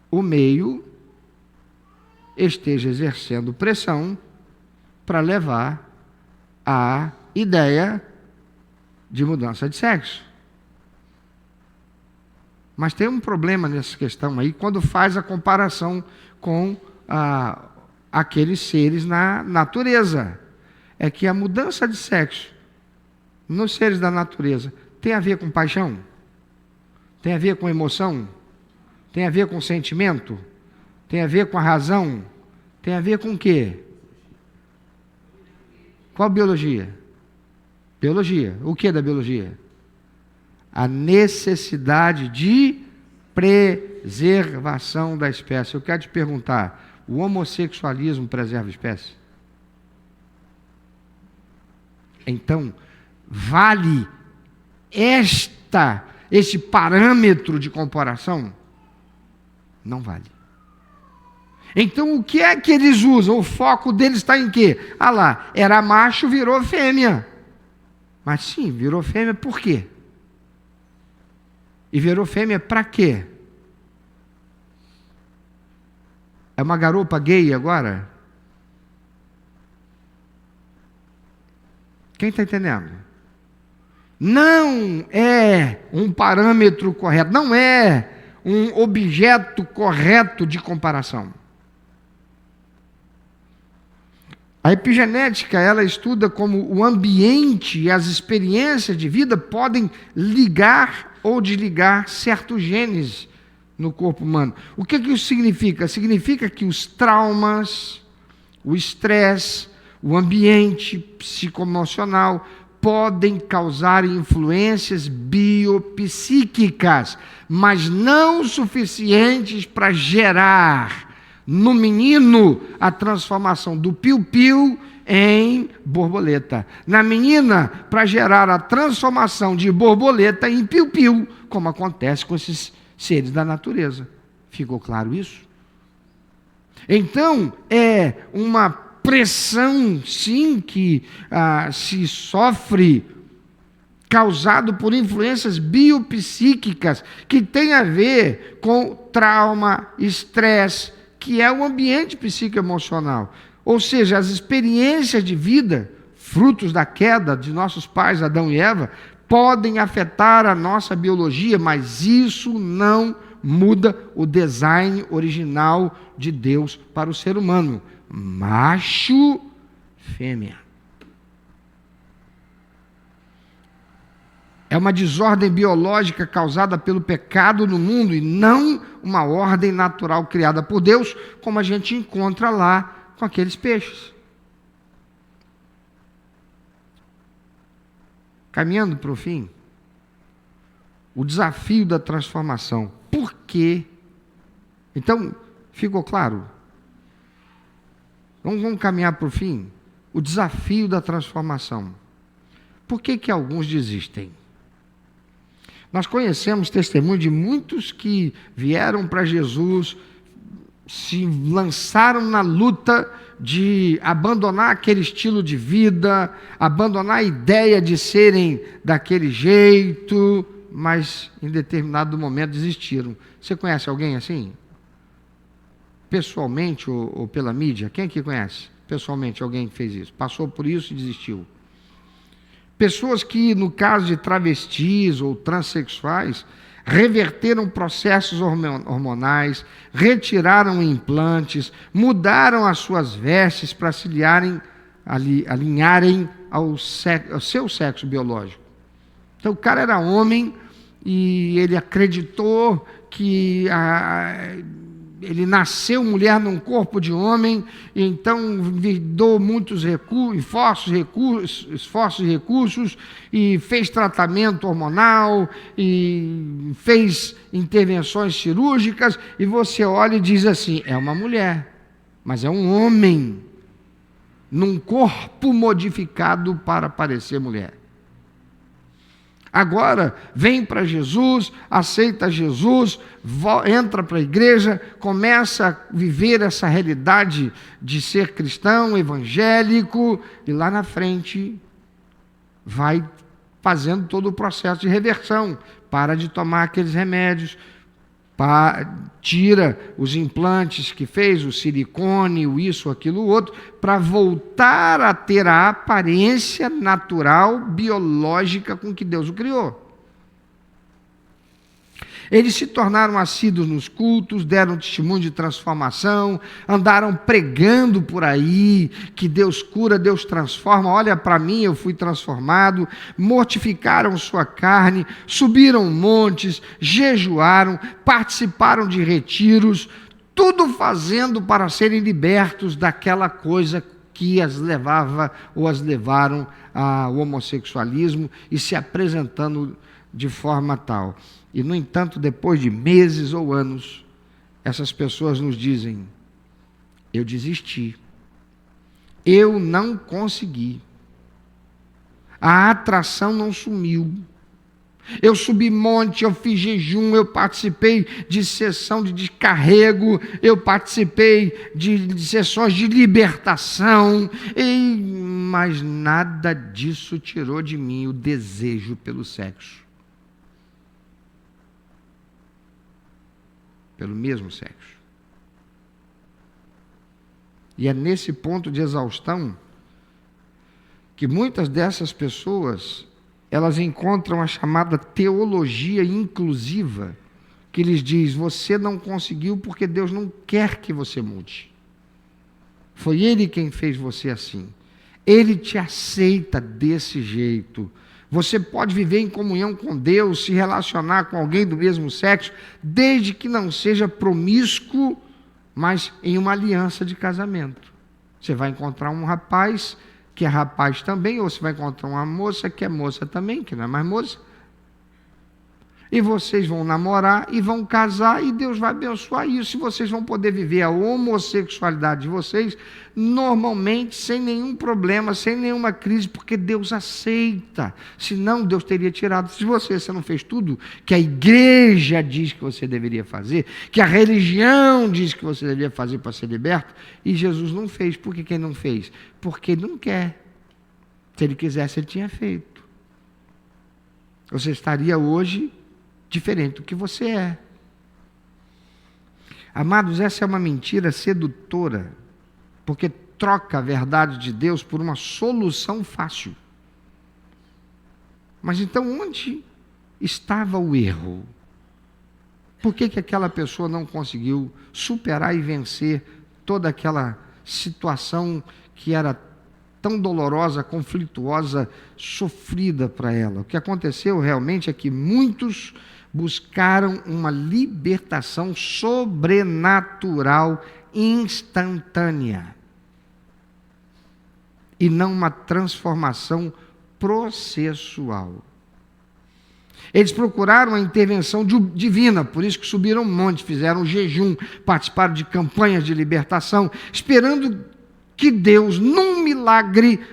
[SPEAKER 1] o meio esteja exercendo pressão para levar à ideia de mudança de sexo. Mas tem um problema nessa questão aí, quando faz a comparação com aqueles seres na natureza. É que a mudança de sexo nos seres da natureza tem a ver com paixão? Tem a ver com emoção? Tem a ver com sentimento? Tem a ver com a razão? Tem a ver com o quê? Qual biologia? Biologia. O que da biologia? A necessidade de preservação da espécie. Eu quero te perguntar, o homossexualismo preserva a espécie? Então, vale este parâmetro de comparação? Não vale. Então, o que é que eles usam? O foco deles está em quê? Ah lá, era macho, virou fêmea. Mas sim, virou fêmea por quê? E virou fêmea para quê? É uma garopa gay agora? Quem está entendendo? Não é um parâmetro correto, não é um objeto correto de comparação. A epigenética, ela estuda como o ambiente e as experiências de vida podem ligar ou desligar certos genes no corpo humano. O que isso significa? Significa que os traumas, o estresse, o ambiente psicoemocional podem causar influências biopsíquicas, mas não suficientes para gerar no menino a transformação do piu-piu em borboleta. Na menina, para gerar a transformação de borboleta em piu-piu, como acontece com esses seres da natureza. Ficou claro isso? Então, é uma pressão, sim, que se sofre causado por influências biopsíquicas que tem a ver com trauma, estresse, que é o ambiente psicoemocional. Ou seja, as experiências de vida, frutos da queda de nossos pais, Adão e Eva, podem afetar a nossa biologia, mas isso não muda o design original de Deus para o ser humano. Macho, fêmea. É uma desordem biológica causada pelo pecado no mundo e não uma ordem natural criada por Deus, como a gente encontra lá com aqueles peixes. Caminhando para o fim, o desafio da transformação. Por quê? Então, ficou claro? Vamos caminhar para o fim? O desafio da transformação. Por que alguns desistem? Nós conhecemos testemunho de muitos que vieram para Jesus, se lançaram na luta de abandonar aquele estilo de vida, abandonar a ideia de serem daquele jeito, mas em determinado momento desistiram. Você conhece alguém assim? Pessoalmente ou pela mídia? Quem aqui conhece? Pessoalmente alguém que fez isso? Passou por isso e desistiu. Pessoas que, no caso de travestis ou transexuais, reverteram processos hormonais, retiraram implantes, mudaram as suas vestes para se alinharem ao seu sexo biológico. Então o cara era homem e ele acreditou que ele nasceu mulher num corpo de homem, e então deu muitos esforços e recursos, e fez tratamento hormonal, e fez intervenções cirúrgicas, e você olha e diz assim, é uma mulher, mas é um homem, num corpo modificado para parecer mulher. Agora, vem para Jesus, aceita Jesus, entra para a igreja, começa a viver essa realidade de ser cristão, evangélico, e lá na frente vai fazendo todo o processo de reversão. Para de tomar aqueles remédios, tira os implantes que fez, o silicone, o isso, aquilo, o outro, para voltar a ter a aparência natural, biológica com que Deus o criou. Eles se tornaram assíduos nos cultos, deram testemunho de transformação, andaram pregando por aí que Deus cura, Deus transforma, olha para mim, eu fui transformado, mortificaram sua carne, subiram montes, jejuaram, participaram de retiros, tudo fazendo para serem libertos daquela coisa que as levava ou as levaram ao homossexualismo e se apresentando de forma tal. E, no entanto, depois de meses ou anos, essas pessoas nos dizem, eu desisti, eu não consegui, a atração não sumiu, eu subi monte, eu fiz jejum, eu participei de sessão de descarrego, eu participei de sessões de libertação, mas nada disso tirou de mim o desejo pelo sexo. Pelo mesmo sexo. E é nesse ponto de exaustão que muitas dessas pessoas, elas encontram a chamada teologia inclusiva, que lhes diz, você não conseguiu porque Deus não quer que você mude. Foi Ele quem fez você assim. Ele te aceita desse jeito. Você pode viver em comunhão com Deus, se relacionar com alguém do mesmo sexo, desde que não seja promíscuo, mas em uma aliança de casamento. Você vai encontrar um rapaz que é rapaz também, ou você vai encontrar uma moça que é moça também, que não é mais moça. E vocês vão namorar e vão casar e Deus vai abençoar isso. E vocês vão poder viver a homossexualidade de vocês normalmente, sem nenhum problema, sem nenhuma crise, porque Deus aceita. Senão Deus teria tirado. Se você não fez tudo que a igreja diz que você deveria fazer, que a religião diz que você deveria fazer para ser liberto, e Jesus não fez. Por que ele não fez? Porque ele não quer. Se ele quisesse, ele tinha feito. você estaria hoje diferente do que você é. Amados, essa é uma mentira sedutora, porque troca a verdade de Deus por uma solução fácil. Mas então onde estava o erro? Por que aquela pessoa não conseguiu superar e vencer toda aquela situação que era tão dolorosa, conflituosa, sofrida para ela? O que aconteceu realmente é que muitos buscaram uma libertação sobrenatural, instantânea, e não uma transformação processual. Eles procuraram a intervenção divina, por isso que subiram um monte, fizeram um jejum, participaram de campanhas de libertação, esperando que Deus, num milagre,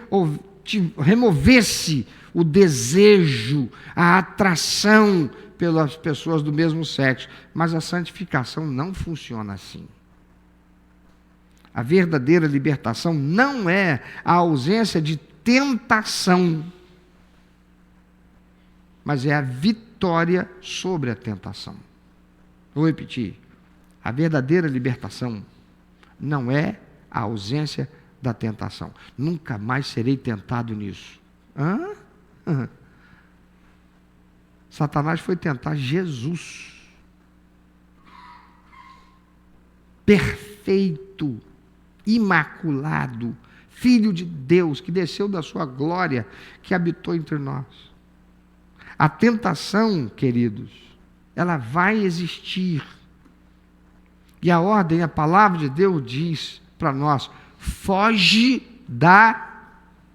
[SPEAKER 1] removesse o desejo, a atração pelas pessoas do mesmo sexo. Mas a santificação não funciona assim. A verdadeira libertação não é a ausência de tentação, mas é a vitória sobre a tentação. Vou repetir. A verdadeira libertação não é a ausência da tentação. Nunca mais serei tentado nisso. Satanás foi tentar Jesus. Perfeito, imaculado, Filho de Deus, que desceu da sua glória, que habitou entre nós. A tentação, queridos, ela vai existir. E a ordem, a palavra de Deus diz para nós: foge da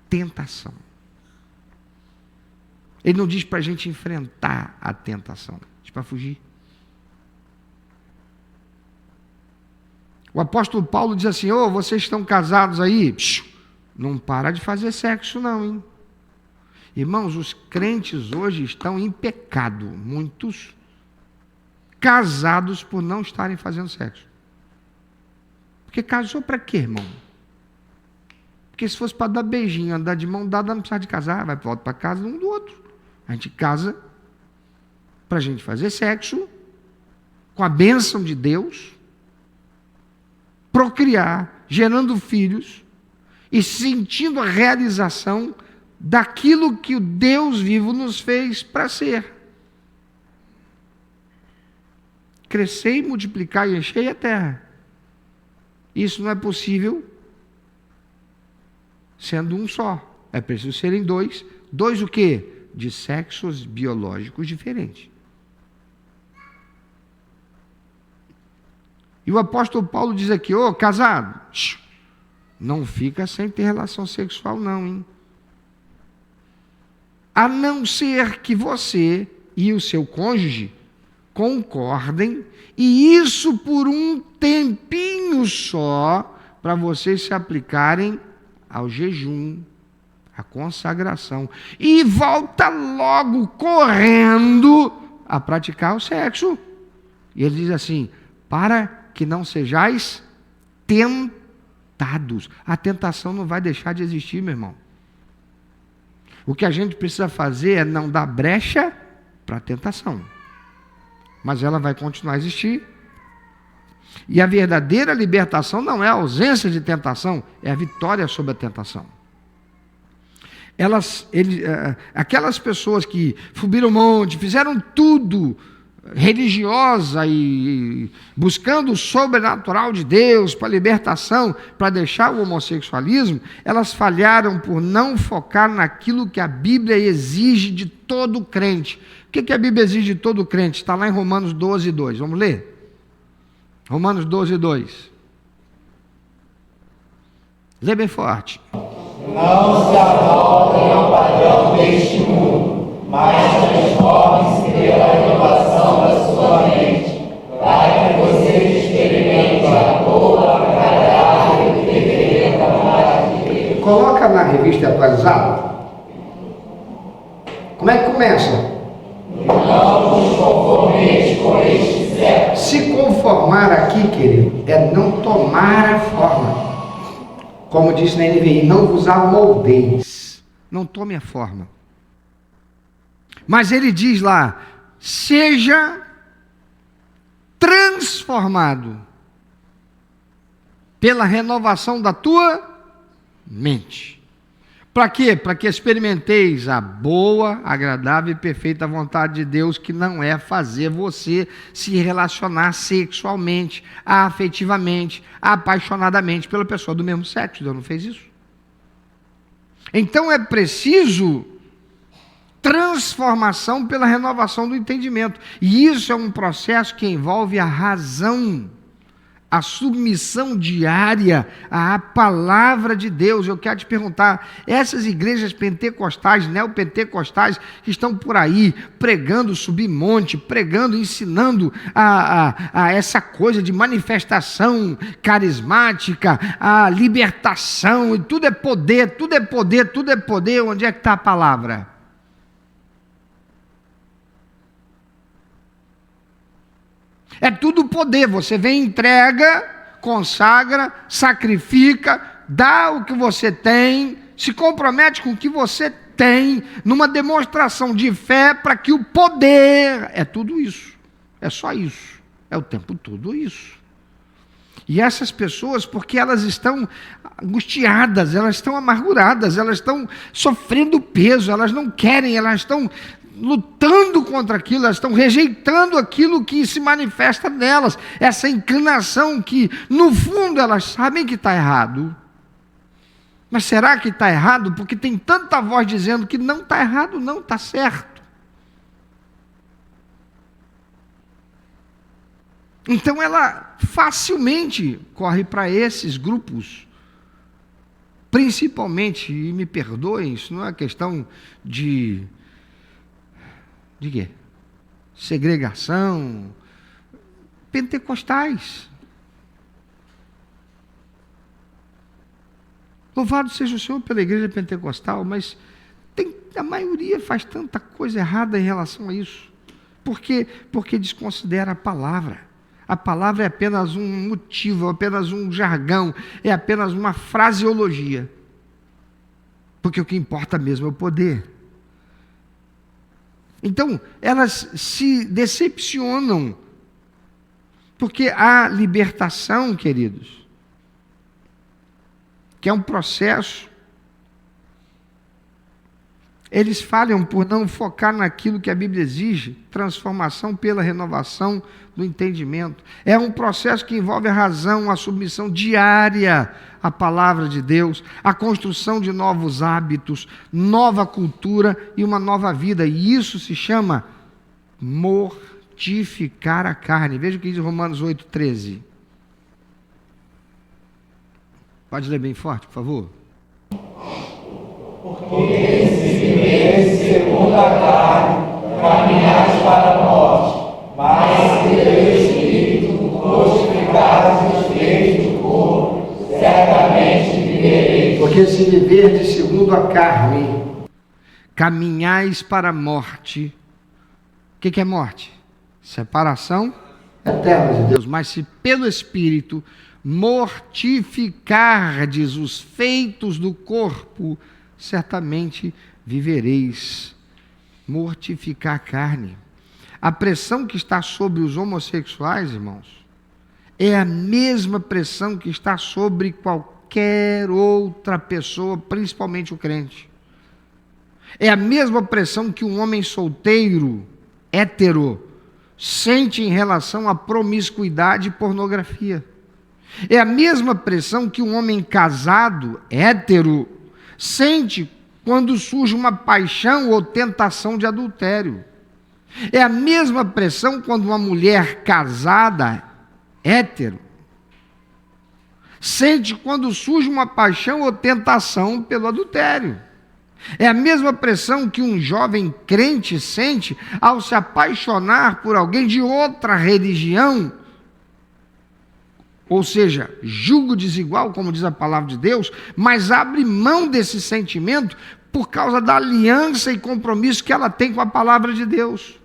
[SPEAKER 1] tentação. Ele não diz para a gente enfrentar a tentação, diz para fugir. O apóstolo Paulo diz assim: vocês estão casados aí? Não para de fazer sexo não, hein? Irmãos, os crentes hoje estão em pecado, muitos casados por não estarem fazendo sexo. Porque casou para quê, irmão? Porque se fosse para dar beijinho, andar de mão dada, não precisa de casar, vai volta para casa um do outro. A gente casa para a gente fazer sexo, com a bênção de Deus, procriar, gerando filhos e sentindo a realização daquilo que o Deus vivo nos fez para ser. Crescer e multiplicar e encher a terra. Isso não é possível sendo um só. É preciso serem dois. Dois o quê? De sexos biológicos diferentes. E o apóstolo Paulo diz aqui: casado, não fica sem ter relação sexual não, hein? A não ser que você e o seu cônjuge concordem, e isso por um tempinho só, para vocês se aplicarem ao jejum, à consagração, e volta logo correndo a praticar o sexo. E ele diz assim: para que não sejais tentados. A tentação não vai deixar de existir, meu irmão. O que a gente precisa fazer é não dar brecha para a tentação. Mas ela vai continuar a existir. E a verdadeira libertação não é a ausência de tentação, é a vitória sobre a tentação. Aquelas pessoas que subiram o monte, fizeram tudo religiosa e buscando o sobrenatural de Deus para libertação, para deixar o homossexualismo, elas falharam por não focar naquilo que a Bíblia exige de todo crente. O que a Bíblia exige de todo crente? Está lá em Romanos 12, 2. Vamos ler? Romanos 12, 2. Lê bem forte.
[SPEAKER 2] Não se amoldem ao padrão deste mundo, mas transformem-se pela renovação da sua mente, para que vocês experimentem a boa, agradável e perfeita vontade de Deus.
[SPEAKER 1] Coloca na revista atualizada. Como é que começa?
[SPEAKER 2] Não vos conformeis com este século.
[SPEAKER 1] Se conformar aqui, querido, é não tomar a forma. Como disse na NVI, não vos amoldeis. Não tome a forma. Mas ele diz lá: seja transformado pela renovação da tua mente. Para quê? Para que experimenteis a boa, agradável e perfeita vontade de Deus, que não é fazer você se relacionar sexualmente, afetivamente, apaixonadamente pela pessoa do mesmo sexo. Deus não fez isso. Então é preciso transformação pela renovação do entendimento. E isso é um processo que envolve a razão, a submissão diária à palavra de Deus. Eu quero te perguntar, essas igrejas pentecostais, neopentecostais, que estão por aí pregando subir monte, pregando, ensinando a essa coisa de manifestação carismática, a libertação, e tudo é poder, tudo é poder, tudo é poder. Onde é que está a palavra? É tudo poder. Você vem, entrega, consagra, sacrifica, dá o que você tem, se compromete com o que você tem, numa demonstração de fé para que o poder, é tudo isso, é só isso, é o tempo todo isso. E essas pessoas, porque elas estão angustiadas, elas estão amarguradas, elas estão sofrendo peso, elas não querem, elas estão lutando contra aquilo, elas estão rejeitando aquilo que se manifesta nelas, essa inclinação que, no fundo, elas sabem que está errado. Mas será que está errado? Porque tem tanta voz dizendo que não está errado, não está certo. Então ela facilmente corre para esses grupos, principalmente, e me perdoem, isso não é questão de quê? Segregação, pentecostais. Louvado seja o Senhor pela igreja pentecostal, mas a maioria faz tanta coisa errada em relação a isso. Por quê? Porque desconsidera a palavra. A palavra é apenas um motivo, é apenas um jargão, é apenas uma fraseologia. Porque o que importa mesmo é o poder. Então, elas se decepcionam, porque a libertação, queridos, que é um processo, eles falham por não focar naquilo que a Bíblia exige, transformação pela renovação do entendimento. É um processo que envolve a razão, a submissão diária à palavra de Deus, a construção de novos hábitos, nova cultura e uma nova vida. E isso se chama mortificar a carne. Veja o que diz Romanos 8,13. Pode ler bem forte, por favor.
[SPEAKER 2] Porque se viveres segundo a carne, caminhais para a morte, mas se pelo Espírito mortificares os feitos do corpo, certamente vivereis.
[SPEAKER 1] Porque se viverdes segundo a carne, caminhais para a morte. O que é morte? Separação eterna de Deus. Mas se pelo Espírito mortificardes os feitos do corpo, certamente vivereis. Mortificar a carne. A pressão que está sobre os homossexuais, irmãos, é a mesma pressão que está sobre qualquer outra pessoa, principalmente o crente. É a mesma pressão que um homem solteiro, hétero, sente em relação à promiscuidade e pornografia. É a mesma pressão que um homem casado, hétero, sente quando surge uma paixão ou tentação de adultério. É a mesma pressão quando uma mulher casada, hétero, sente quando surge uma paixão ou tentação pelo adultério. É a mesma pressão que um jovem crente sente ao se apaixonar por alguém de outra religião, ou seja, julgo desigual, como diz a palavra de Deus, mas abre mão desse sentimento por causa da aliança e compromisso que ela tem com a palavra de Deus.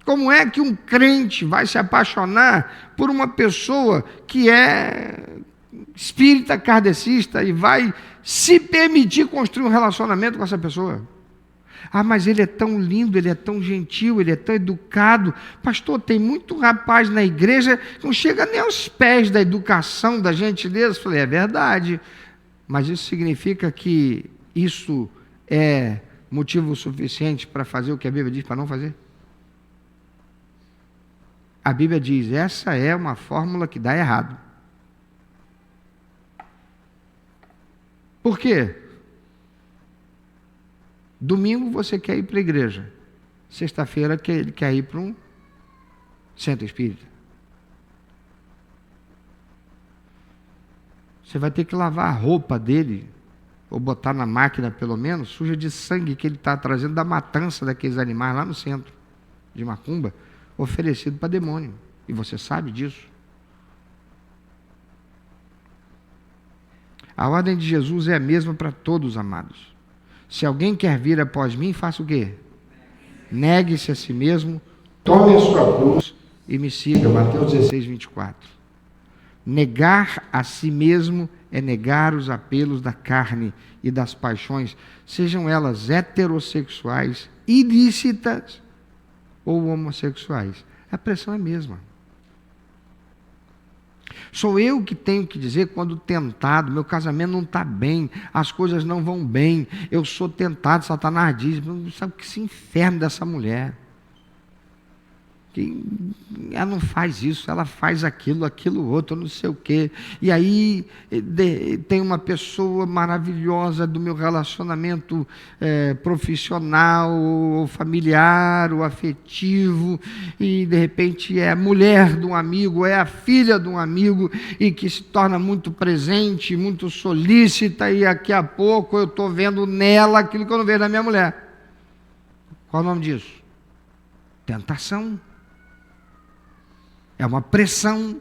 [SPEAKER 1] Como é que um crente vai se apaixonar por uma pessoa que é espírita kardecista e vai se permitir construir um relacionamento com essa pessoa. Ah, mas ele é tão lindo, ele é tão gentil, ele é tão educado. Pastor, tem muito rapaz na igreja que não chega nem aos pés da educação, da gentileza. Eu falei, é verdade, mas isso significa que isso é motivo suficiente para fazer o que a Bíblia diz para não fazer? A Bíblia diz, essa é uma fórmula que dá errado. Por quê? Domingo você quer ir para a igreja. Sexta-feira ele quer ir para um centro espírita. Você vai ter que lavar a roupa dele, ou botar na máquina pelo menos, suja de sangue que ele está trazendo da matança daqueles animais lá no centro de Macumba, oferecido para demônio. E você sabe disso. A ordem de Jesus é a mesma para todos, amados. Se alguém quer vir após mim, faça o quê? Negue-se a si mesmo, tome a sua cruz e me siga. Mateus 16, 24. Negar a si mesmo é negar os apelos da carne e das paixões, sejam elas heterossexuais, ilícitas ou homossexuais. A pressão é a mesma. Sou eu que tenho que dizer quando tentado, meu casamento não está bem, as coisas não vão bem, eu sou tentado, Satanás diz, sabe que esse inferno dessa mulher, que ela não faz isso, ela faz aquilo outro, não sei o quê. E aí tem uma pessoa maravilhosa do meu relacionamento profissional, ou familiar, ou afetivo, e de repente é a mulher de um amigo, é a filha de um amigo, e que se torna muito presente, muito solícita, e daqui a pouco eu estou vendo nela aquilo que eu não vejo na minha mulher. Qual o nome disso? Tentação. É uma pressão.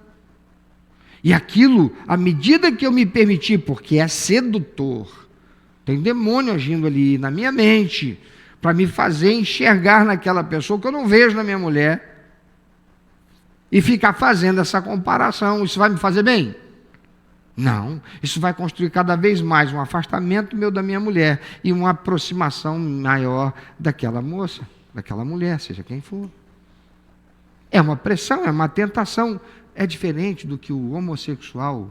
[SPEAKER 1] E aquilo, à medida que eu me permitir, porque é sedutor, tem demônio agindo ali na minha mente, para me fazer enxergar naquela pessoa que eu não vejo na minha mulher, e ficar fazendo essa comparação. Isso vai me fazer bem? Não. Isso vai construir cada vez mais um afastamento meu da minha mulher, e uma aproximação maior daquela moça, daquela mulher, seja quem for. É uma pressão, é uma tentação. É diferente do que o homossexual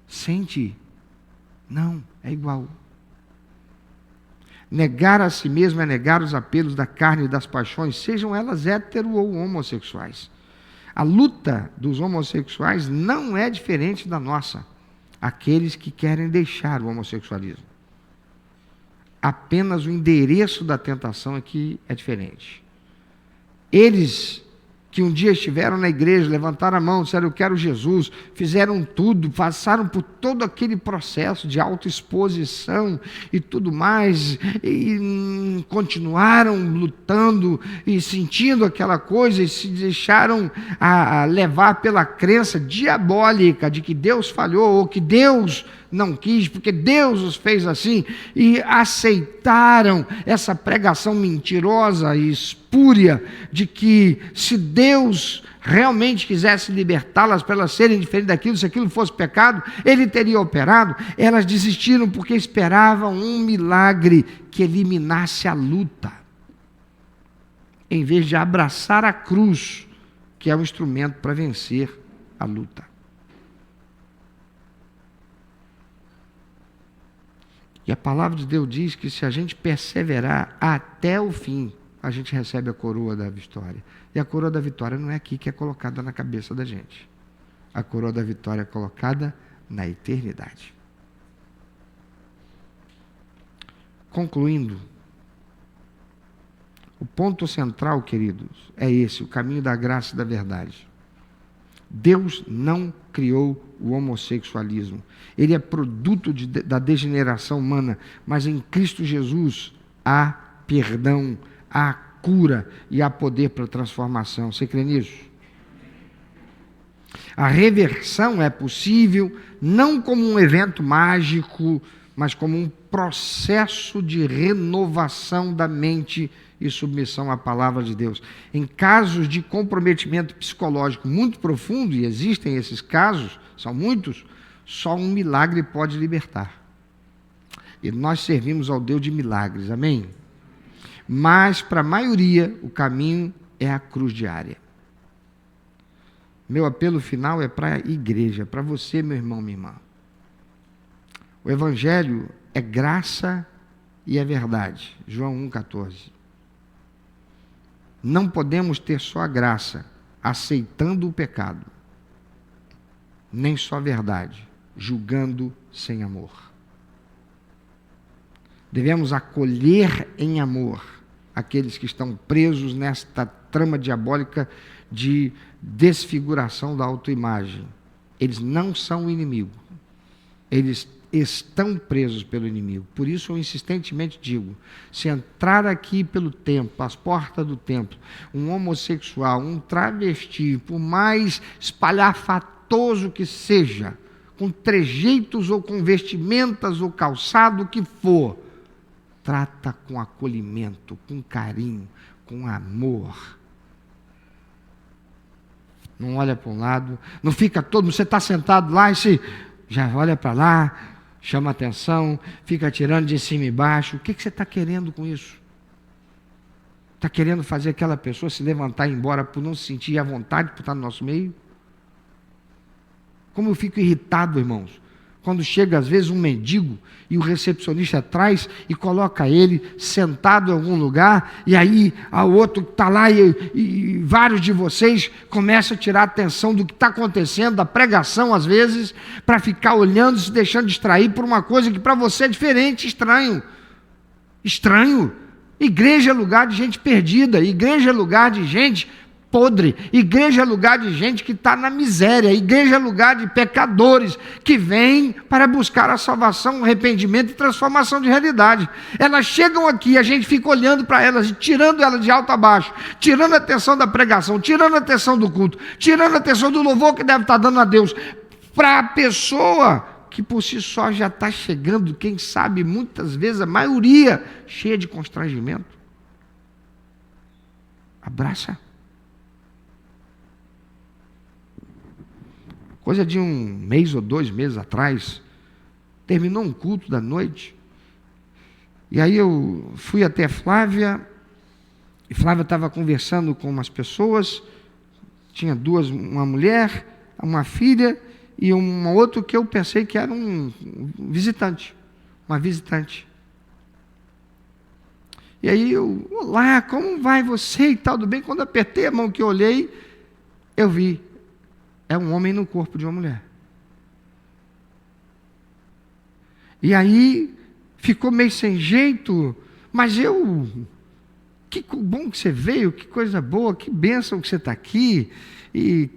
[SPEAKER 1] sente? Não, é igual. Negar a si mesmo é negar os apelos da carne e das paixões, sejam elas hétero ou homossexuais. A luta dos homossexuais não é diferente da nossa. Aqueles que querem deixar o homossexualismo. Apenas o endereço da tentação é que é diferente. Eles que um dia estiveram na igreja, levantaram a mão, disseram, eu quero Jesus, fizeram tudo, passaram por todo aquele processo de autoexposição e tudo mais, e continuaram lutando e sentindo aquela coisa, e se deixaram levar pela crença diabólica de que Deus falhou, ou que Deus não quis, porque Deus os fez assim, e aceitaram essa pregação mentirosa e espúria de que se Deus realmente quisesse libertá-las para elas serem diferentes daquilo, se aquilo fosse pecado, Ele teria operado. Elas desistiram porque esperavam um milagre que eliminasse a luta, em vez de abraçar a cruz, que é o instrumento para vencer a luta. E a palavra de Deus diz que se a gente perseverar até o fim, a gente recebe a coroa da vitória. E a coroa da vitória não é aqui que é colocada na cabeça da gente. A coroa da vitória é colocada na eternidade. Concluindo, o ponto central, queridos, é esse, o caminho da graça e da verdade. Deus não criou o homossexualismo. Ele é produto da degeneração humana, mas em Cristo Jesus há perdão, há cura e há poder para a transformação. Você crê nisso? A reversão é possível, não como um evento mágico, mas como um processo de renovação da mente e submissão à palavra de Deus. Em casos de comprometimento psicológico muito profundo, e existem esses casos, são muitos, Só um milagre pode libertar. E nós servimos ao Deus de milagres, amém? Mas, para a maioria, o caminho é a cruz diária. Meu apelo final é para a igreja, para você, meu irmão, minha irmã. O Evangelho é graça e é verdade. João 1,14. Não podemos ter só a graça, aceitando o pecado, nem só a verdade, julgando sem amor. Devemos acolher em amor aqueles que estão presos nesta trama diabólica de desfiguração da autoimagem. Eles não são o inimigo. Eles estão presos pelo inimigo. Por isso eu insistentemente digo, se entrar aqui pelo templo, as portas do templo, um homossexual, um travesti, por mais espalhafatoso que seja, com trejeitos ou com vestimentas ou calçado, o que for, trata com acolhimento, com carinho, com amor. Não olha para um lado, não fica todo, você está sentado lá e se já olha para lá, chama atenção, fica tirando de cima e baixo. O que você está querendo com isso? Está querendo fazer aquela pessoa se levantar e ir embora por não se sentir à vontade por estar no nosso meio? Como eu fico irritado, irmãos, quando chega às vezes um mendigo e o recepcionista traz e coloca ele sentado em algum lugar, e aí o outro que está lá e vários de vocês começam a tirar atenção do que está acontecendo, da pregação às vezes, para ficar olhando, se deixando distrair por uma coisa que para você é diferente, estranho. Estranho. Igreja é lugar de gente perdida, igreja é lugar de gente podre, igreja é lugar de gente que está na miséria, igreja é lugar de pecadores que vêm para buscar a salvação, arrependimento e transformação de realidade. Elas chegam aqui, a gente fica olhando para elas e tirando elas de alto a baixo, tirando a atenção da pregação, tirando a atenção do culto, tirando a atenção do louvor que deve estar dando a Deus, para a pessoa que por si só já está chegando, quem sabe muitas vezes a maioria cheia de constrangimento. Abraça. Coisa de 1 mês ou 2 meses atrás, terminou um culto da noite, e aí eu fui até Flávia, e Flávia estava conversando com umas pessoas, tinha duas, uma mulher, uma filha, e um outro que eu pensei que era um visitante, uma visitante. E aí eu, olá, como vai você e tal, tudo bem? Quando apertei a mão que eu olhei, eu vi, é um homem no corpo de uma mulher. E aí, ficou meio sem jeito, mas que bom que você veio, que coisa boa, que bênção que você está aqui, e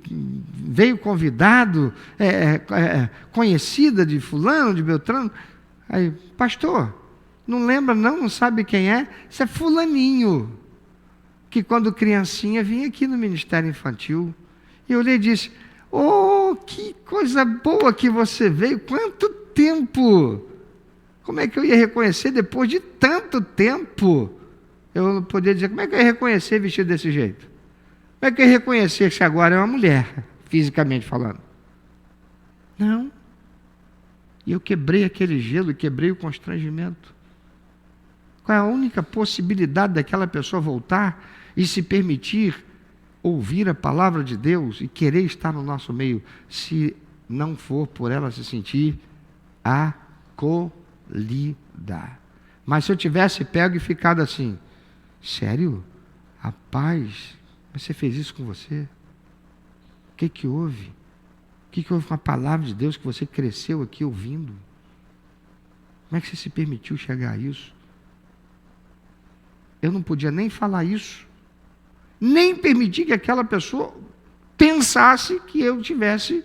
[SPEAKER 1] veio convidado, conhecida de fulano, de Beltrano. Aí, pastor, não lembra não sabe quem é? Isso é fulaninho, que quando criancinha vinha aqui no Ministério Infantil. E eu olhei e disse, oh, que coisa boa que você veio, quanto tempo! Como é que eu ia reconhecer depois de tanto tempo? Eu não podia dizer, como é que eu ia reconhecer vestido desse jeito? Como é que eu ia reconhecer que agora é uma mulher, fisicamente falando? Não. E eu quebrei aquele gelo, quebrei o constrangimento. Qual é a única possibilidade daquela pessoa voltar e se permitir ouvir a palavra de Deus e querer estar no nosso meio, se não for por ela se sentir acolhida? Mas se eu tivesse pego e ficado assim, sério? Rapaz, você fez isso com você? O que houve? O que houve com a palavra de Deus que você cresceu aqui ouvindo? Como é que você se permitiu chegar a isso? Eu não podia nem falar isso, nem permitir que aquela pessoa pensasse que eu tivesse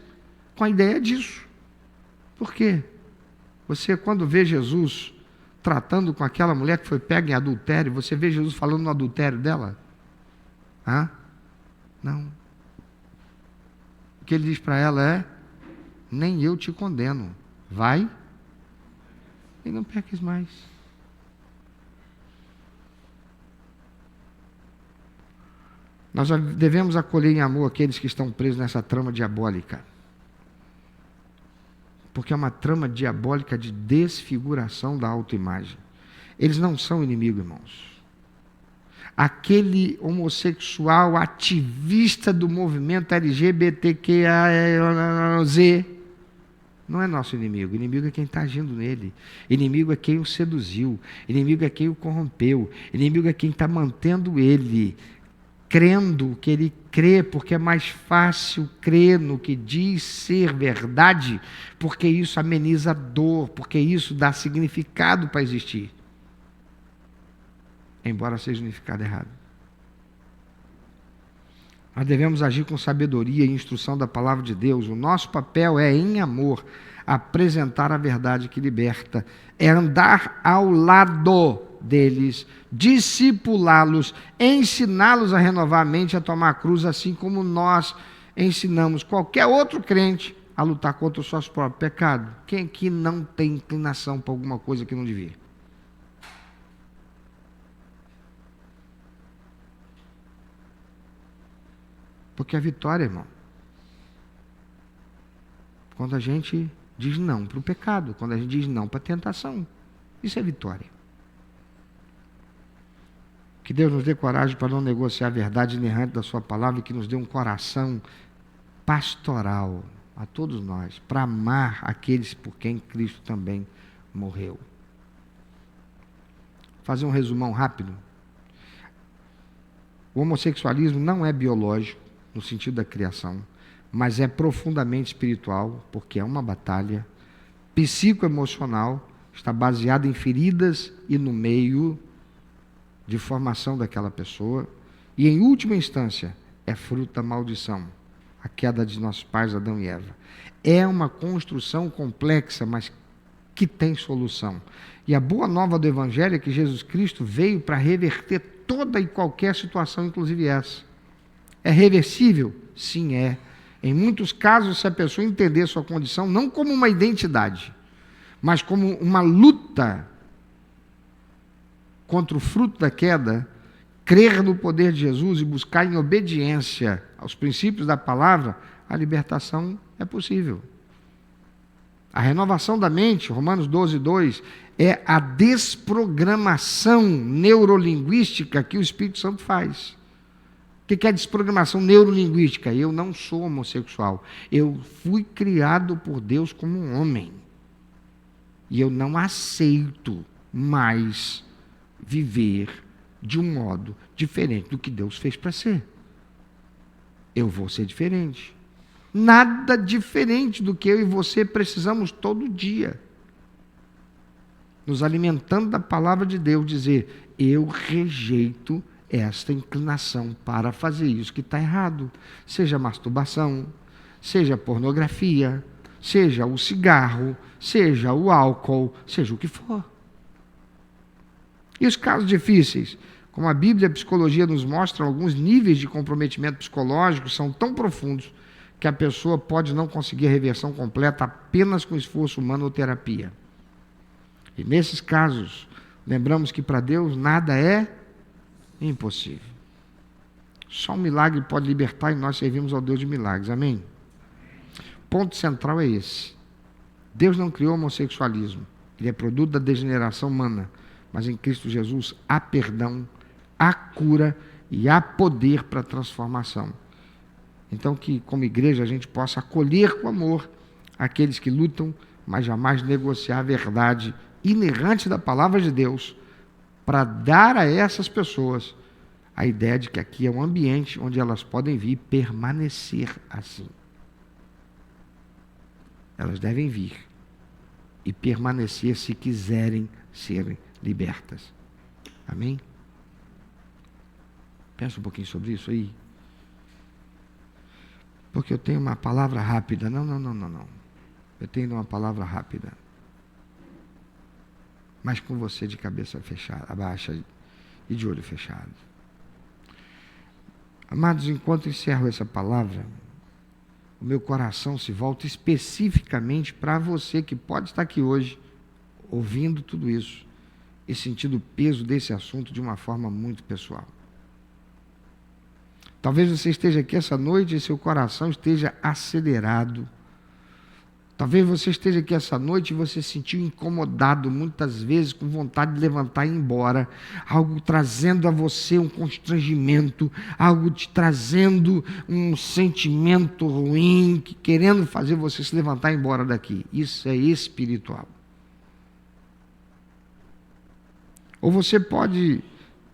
[SPEAKER 1] com a ideia disso. Por quê? Você, quando vê Jesus tratando com aquela mulher que foi pega em adultério, você vê Jesus falando no adultério dela? Não. O que ele diz para ela é, nem eu te condeno. Vai e não peques mais. Nós devemos acolher em amor aqueles que estão presos nessa trama diabólica. porque é uma trama diabólica de desfiguração da autoimagem. Eles não são inimigo, irmãos. Aquele homossexual ativista do movimento LGBTQIA+, não é nosso inimigo. O inimigo é quem está agindo nele. O inimigo é quem o seduziu. O inimigo é quem o corrompeu. O inimigo é quem está mantendo ele crendo o que ele crê, porque é mais fácil crer no que diz ser verdade, porque isso ameniza a dor, porque isso dá significado para existir. Embora seja um significado errado. Nós devemos agir com sabedoria e instrução da palavra de Deus. O nosso papel é, em amor, apresentar a verdade que liberta. É andar ao lado deles, discipulá-los, ensiná-los a renovar a mente, a tomar a cruz, assim como nós ensinamos qualquer outro crente a lutar contra os seus próprios pecados. Quem aqui não tem inclinação para alguma coisa que não devia? Porque a vitória, irmão, quando a gente diz não para o pecado, quando a gente diz não para a tentação, isso é vitória. Que Deus nos dê coragem para não negociar a verdade inerrante da sua palavra e que nos dê um coração pastoral a todos nós, para amar aqueles por quem Cristo também morreu. Fazer um resumão rápido. O homossexualismo não é biológico, no sentido da criação, mas é profundamente espiritual, porque é uma batalha psicoemocional, está baseada em feridas e no meio de formação daquela pessoa, e em última instância, é fruto da maldição, a queda de nossos pais Adão e Eva. É uma construção complexa, mas que tem solução. E a boa nova do Evangelho é que Jesus Cristo veio para reverter toda e qualquer situação, inclusive essa. É reversível? Sim, é. Em muitos casos, se a pessoa entender sua condição não como uma identidade, mas como uma luta contra o fruto da queda, crer no poder de Jesus e buscar em obediência aos princípios da palavra, a libertação é possível. A renovação da mente, Romanos 12:2, é a desprogramação neurolinguística que o Espírito Santo faz. O que é desprogramação neurolinguística? Eu não sou homossexual. Eu fui criado por Deus como um homem. E eu não aceito mais viver de um modo diferente do que Deus fez para ser. Eu vou ser diferente. Nada diferente do que eu e você precisamos todo dia. Nos alimentando da palavra de Deus, dizer, eu rejeito esta inclinação para fazer isso que está errado. Seja masturbação, seja pornografia, seja o cigarro, seja o álcool, seja o que for. E os casos difíceis, como a Bíblia e a psicologia nos mostram, alguns níveis de comprometimento psicológico são tão profundos que a pessoa pode não conseguir a reversão completa apenas com esforço humano ou terapia. E nesses casos, lembramos que para Deus nada é impossível. Só um milagre pode libertar e nós servimos ao Deus de milagres. Amém? O ponto central é esse. Deus não criou homossexualismo. Ele é produto da degeneração humana. Mas em Cristo Jesus há perdão, há cura e há poder para a transformação. Então que como igreja a gente possa acolher com amor aqueles que lutam, mas jamais negociar a verdade inerrante da palavra de Deus, para dar a essas pessoas a ideia de que aqui é um ambiente onde elas podem vir permanecer assim. Elas devem vir e permanecer se quiserem serem libertas. Amém? Pensa um pouquinho sobre isso aí. Porque eu tenho uma palavra rápida. Não. Eu tenho uma palavra rápida. Mas com você de cabeça fechada, baixa e de olho fechado. Amados, enquanto encerro essa palavra, o meu coração se volta especificamente para você que pode estar aqui hoje, ouvindo tudo isso, e sentindo o peso desse assunto de uma forma muito pessoal. Talvez você esteja aqui essa noite e seu coração esteja acelerado, Talvez você esteja aqui essa noite e você se sentiu incomodado, muitas vezes com vontade de levantar e ir embora, algo trazendo a você um constrangimento, algo te trazendo um sentimento ruim, querendo fazer você se levantar e ir embora daqui. Isso é espiritual. Ou você pode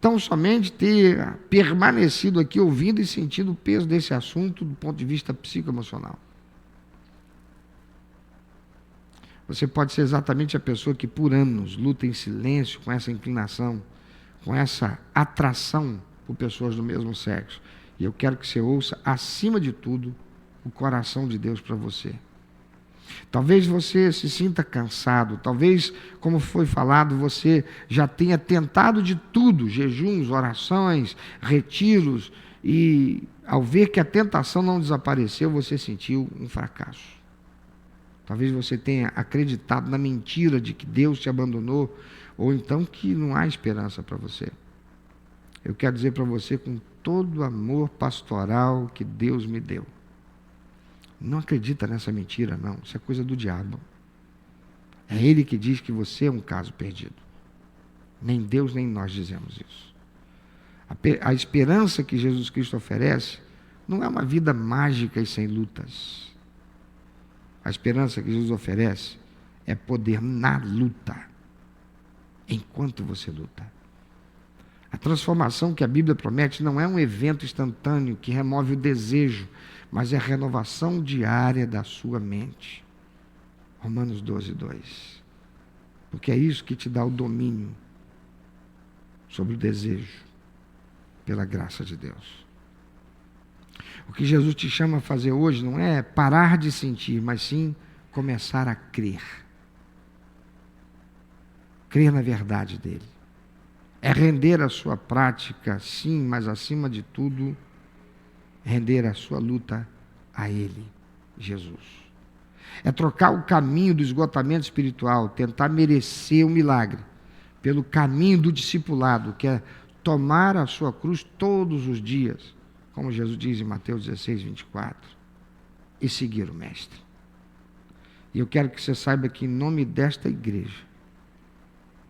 [SPEAKER 1] tão somente ter permanecido aqui ouvindo e sentindo o peso desse assunto do ponto de vista psicoemocional. Você pode ser exatamente a pessoa que por anos luta em silêncio com essa inclinação, com essa atração por pessoas do mesmo sexo. E eu quero que você ouça, acima de tudo, o coração de Deus para você. Talvez você se sinta cansado, talvez, como foi falado, você já tenha tentado de tudo, jejuns, orações, retiros, e ao ver que a tentação não desapareceu, você sentiu um fracasso. Talvez você tenha acreditado na mentira de que Deus te abandonou, ou então que não há esperança para você. Eu quero dizer para você com todo o amor pastoral que Deus me deu. Não acredita nessa mentira, não. Isso é coisa do diabo. É ele que diz que você é um caso perdido. Nem Deus, nem nós dizemos isso. A esperança que Jesus Cristo oferece não é uma vida mágica e sem lutas. A esperança que Jesus oferece é poder na luta, enquanto você luta. A transformação que a Bíblia promete não é um evento instantâneo que remove o desejo, mas é a renovação diária da sua mente. Romanos 12:2. Porque é isso que te dá o domínio sobre o desejo, pela graça de Deus. O que Jesus te chama a fazer hoje não é parar de sentir, mas sim começar a crer. Crer na verdade dele. É render a sua prática, sim, mas acima de tudo, render a sua luta a ele, Jesus. É trocar o caminho do esgotamento espiritual, tentar merecer o milagre, pelo caminho do discipulado, que é tomar a sua cruz todos os dias, como Jesus diz em Mateus 16:24, e seguir o Mestre. E eu quero que você saiba que em nome desta igreja,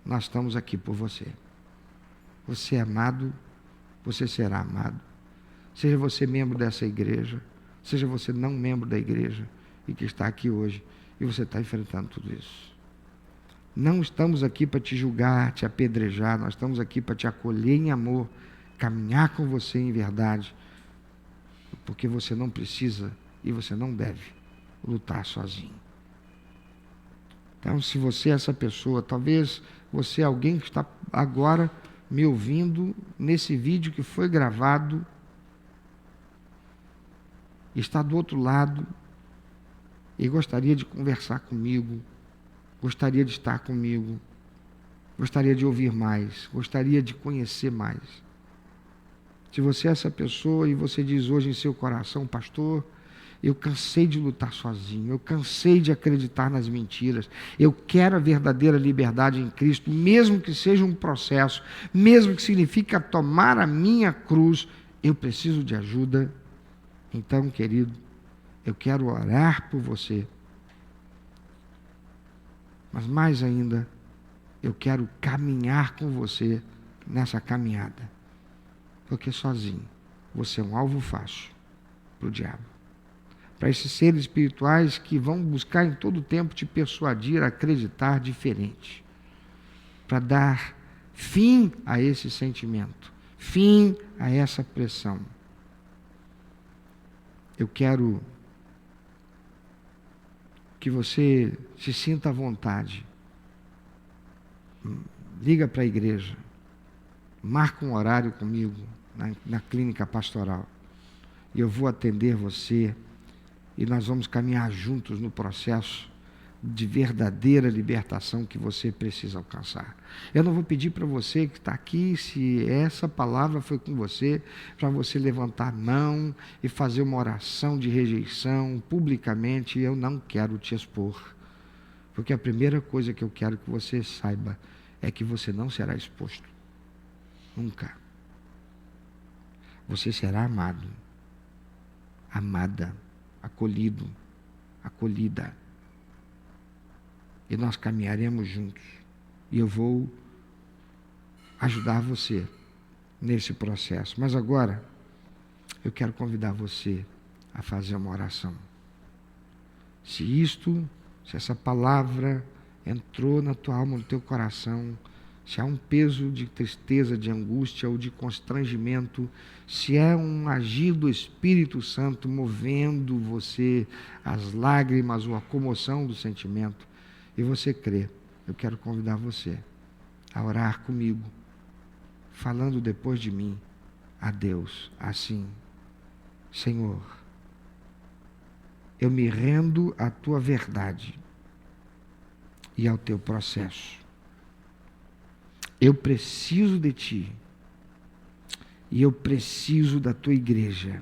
[SPEAKER 1] nós estamos aqui por você. Você é amado, você será amado. Seja você membro dessa igreja, seja você não membro da igreja e que está aqui hoje e você está enfrentando tudo isso. Não estamos aqui para te julgar, te apedrejar, nós estamos aqui para te acolher em amor, caminhar com você em verdade, porque você não precisa e você não deve lutar sozinho. Então, se você é essa pessoa, talvez você é alguém que está agora me ouvindo nesse vídeo que foi gravado, está do outro lado e gostaria de conversar comigo, gostaria de estar comigo, gostaria de ouvir mais, gostaria de conhecer mais. Se você é essa pessoa e você diz hoje em seu coração, pastor, eu cansei de lutar sozinho, eu cansei de acreditar nas mentiras, eu quero a verdadeira liberdade em Cristo, mesmo que seja um processo, mesmo que signifique tomar a minha cruz, eu preciso de ajuda. Então, querido, eu quero orar por você, mas mais ainda, eu quero caminhar com você nessa caminhada, porque sozinho você é um alvo fácil para o diabo. Para esses seres espirituais que vão buscar em todo tempo te persuadir a acreditar diferente, para dar fim a esse sentimento, fim a essa pressão. Eu quero que você se sinta à vontade. Liga para a igreja, marca um horário comigo na clínica pastoral e eu vou atender você. E nós vamos caminhar juntos no processo de verdadeira libertação que você precisa alcançar. Eu não vou pedir para você que está aqui, se essa palavra foi com você, para você levantar a mão e fazer uma oração de rejeição publicamente. Eu não quero te expor. Porque a primeira coisa que eu quero que você saiba é que você não será exposto. Nunca. Você será amado, amada, acolhido, acolhida. e nós caminharemos juntos. E eu vou ajudar você nesse processo. Mas agora, eu quero convidar você a fazer uma oração. Se essa palavra entrou na tua alma, no teu coração, se há um peso de tristeza, de angústia ou de constrangimento, se é um agir do Espírito Santo movendo você, as lágrimas ou a comoção do sentimento, e você crê, eu quero convidar você a orar comigo, falando depois de mim a Deus assim: Senhor, eu me rendo à tua verdade e ao teu processo. Eu preciso de ti e eu preciso da tua igreja.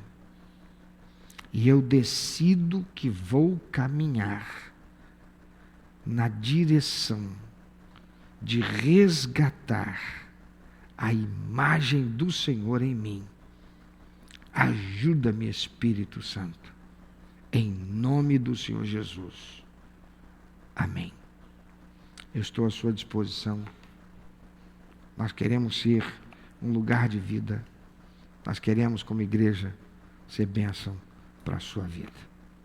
[SPEAKER 1] E eu decido que vou caminhar na direção de resgatar a imagem do Senhor em mim. Ajuda-me, Espírito Santo, em nome do Senhor Jesus. Amém. Eu estou à sua disposição. Nós queremos ser um lugar de vida. Nós queremos, como igreja, ser bênção para a sua vida.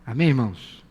[SPEAKER 1] Amém, irmãos?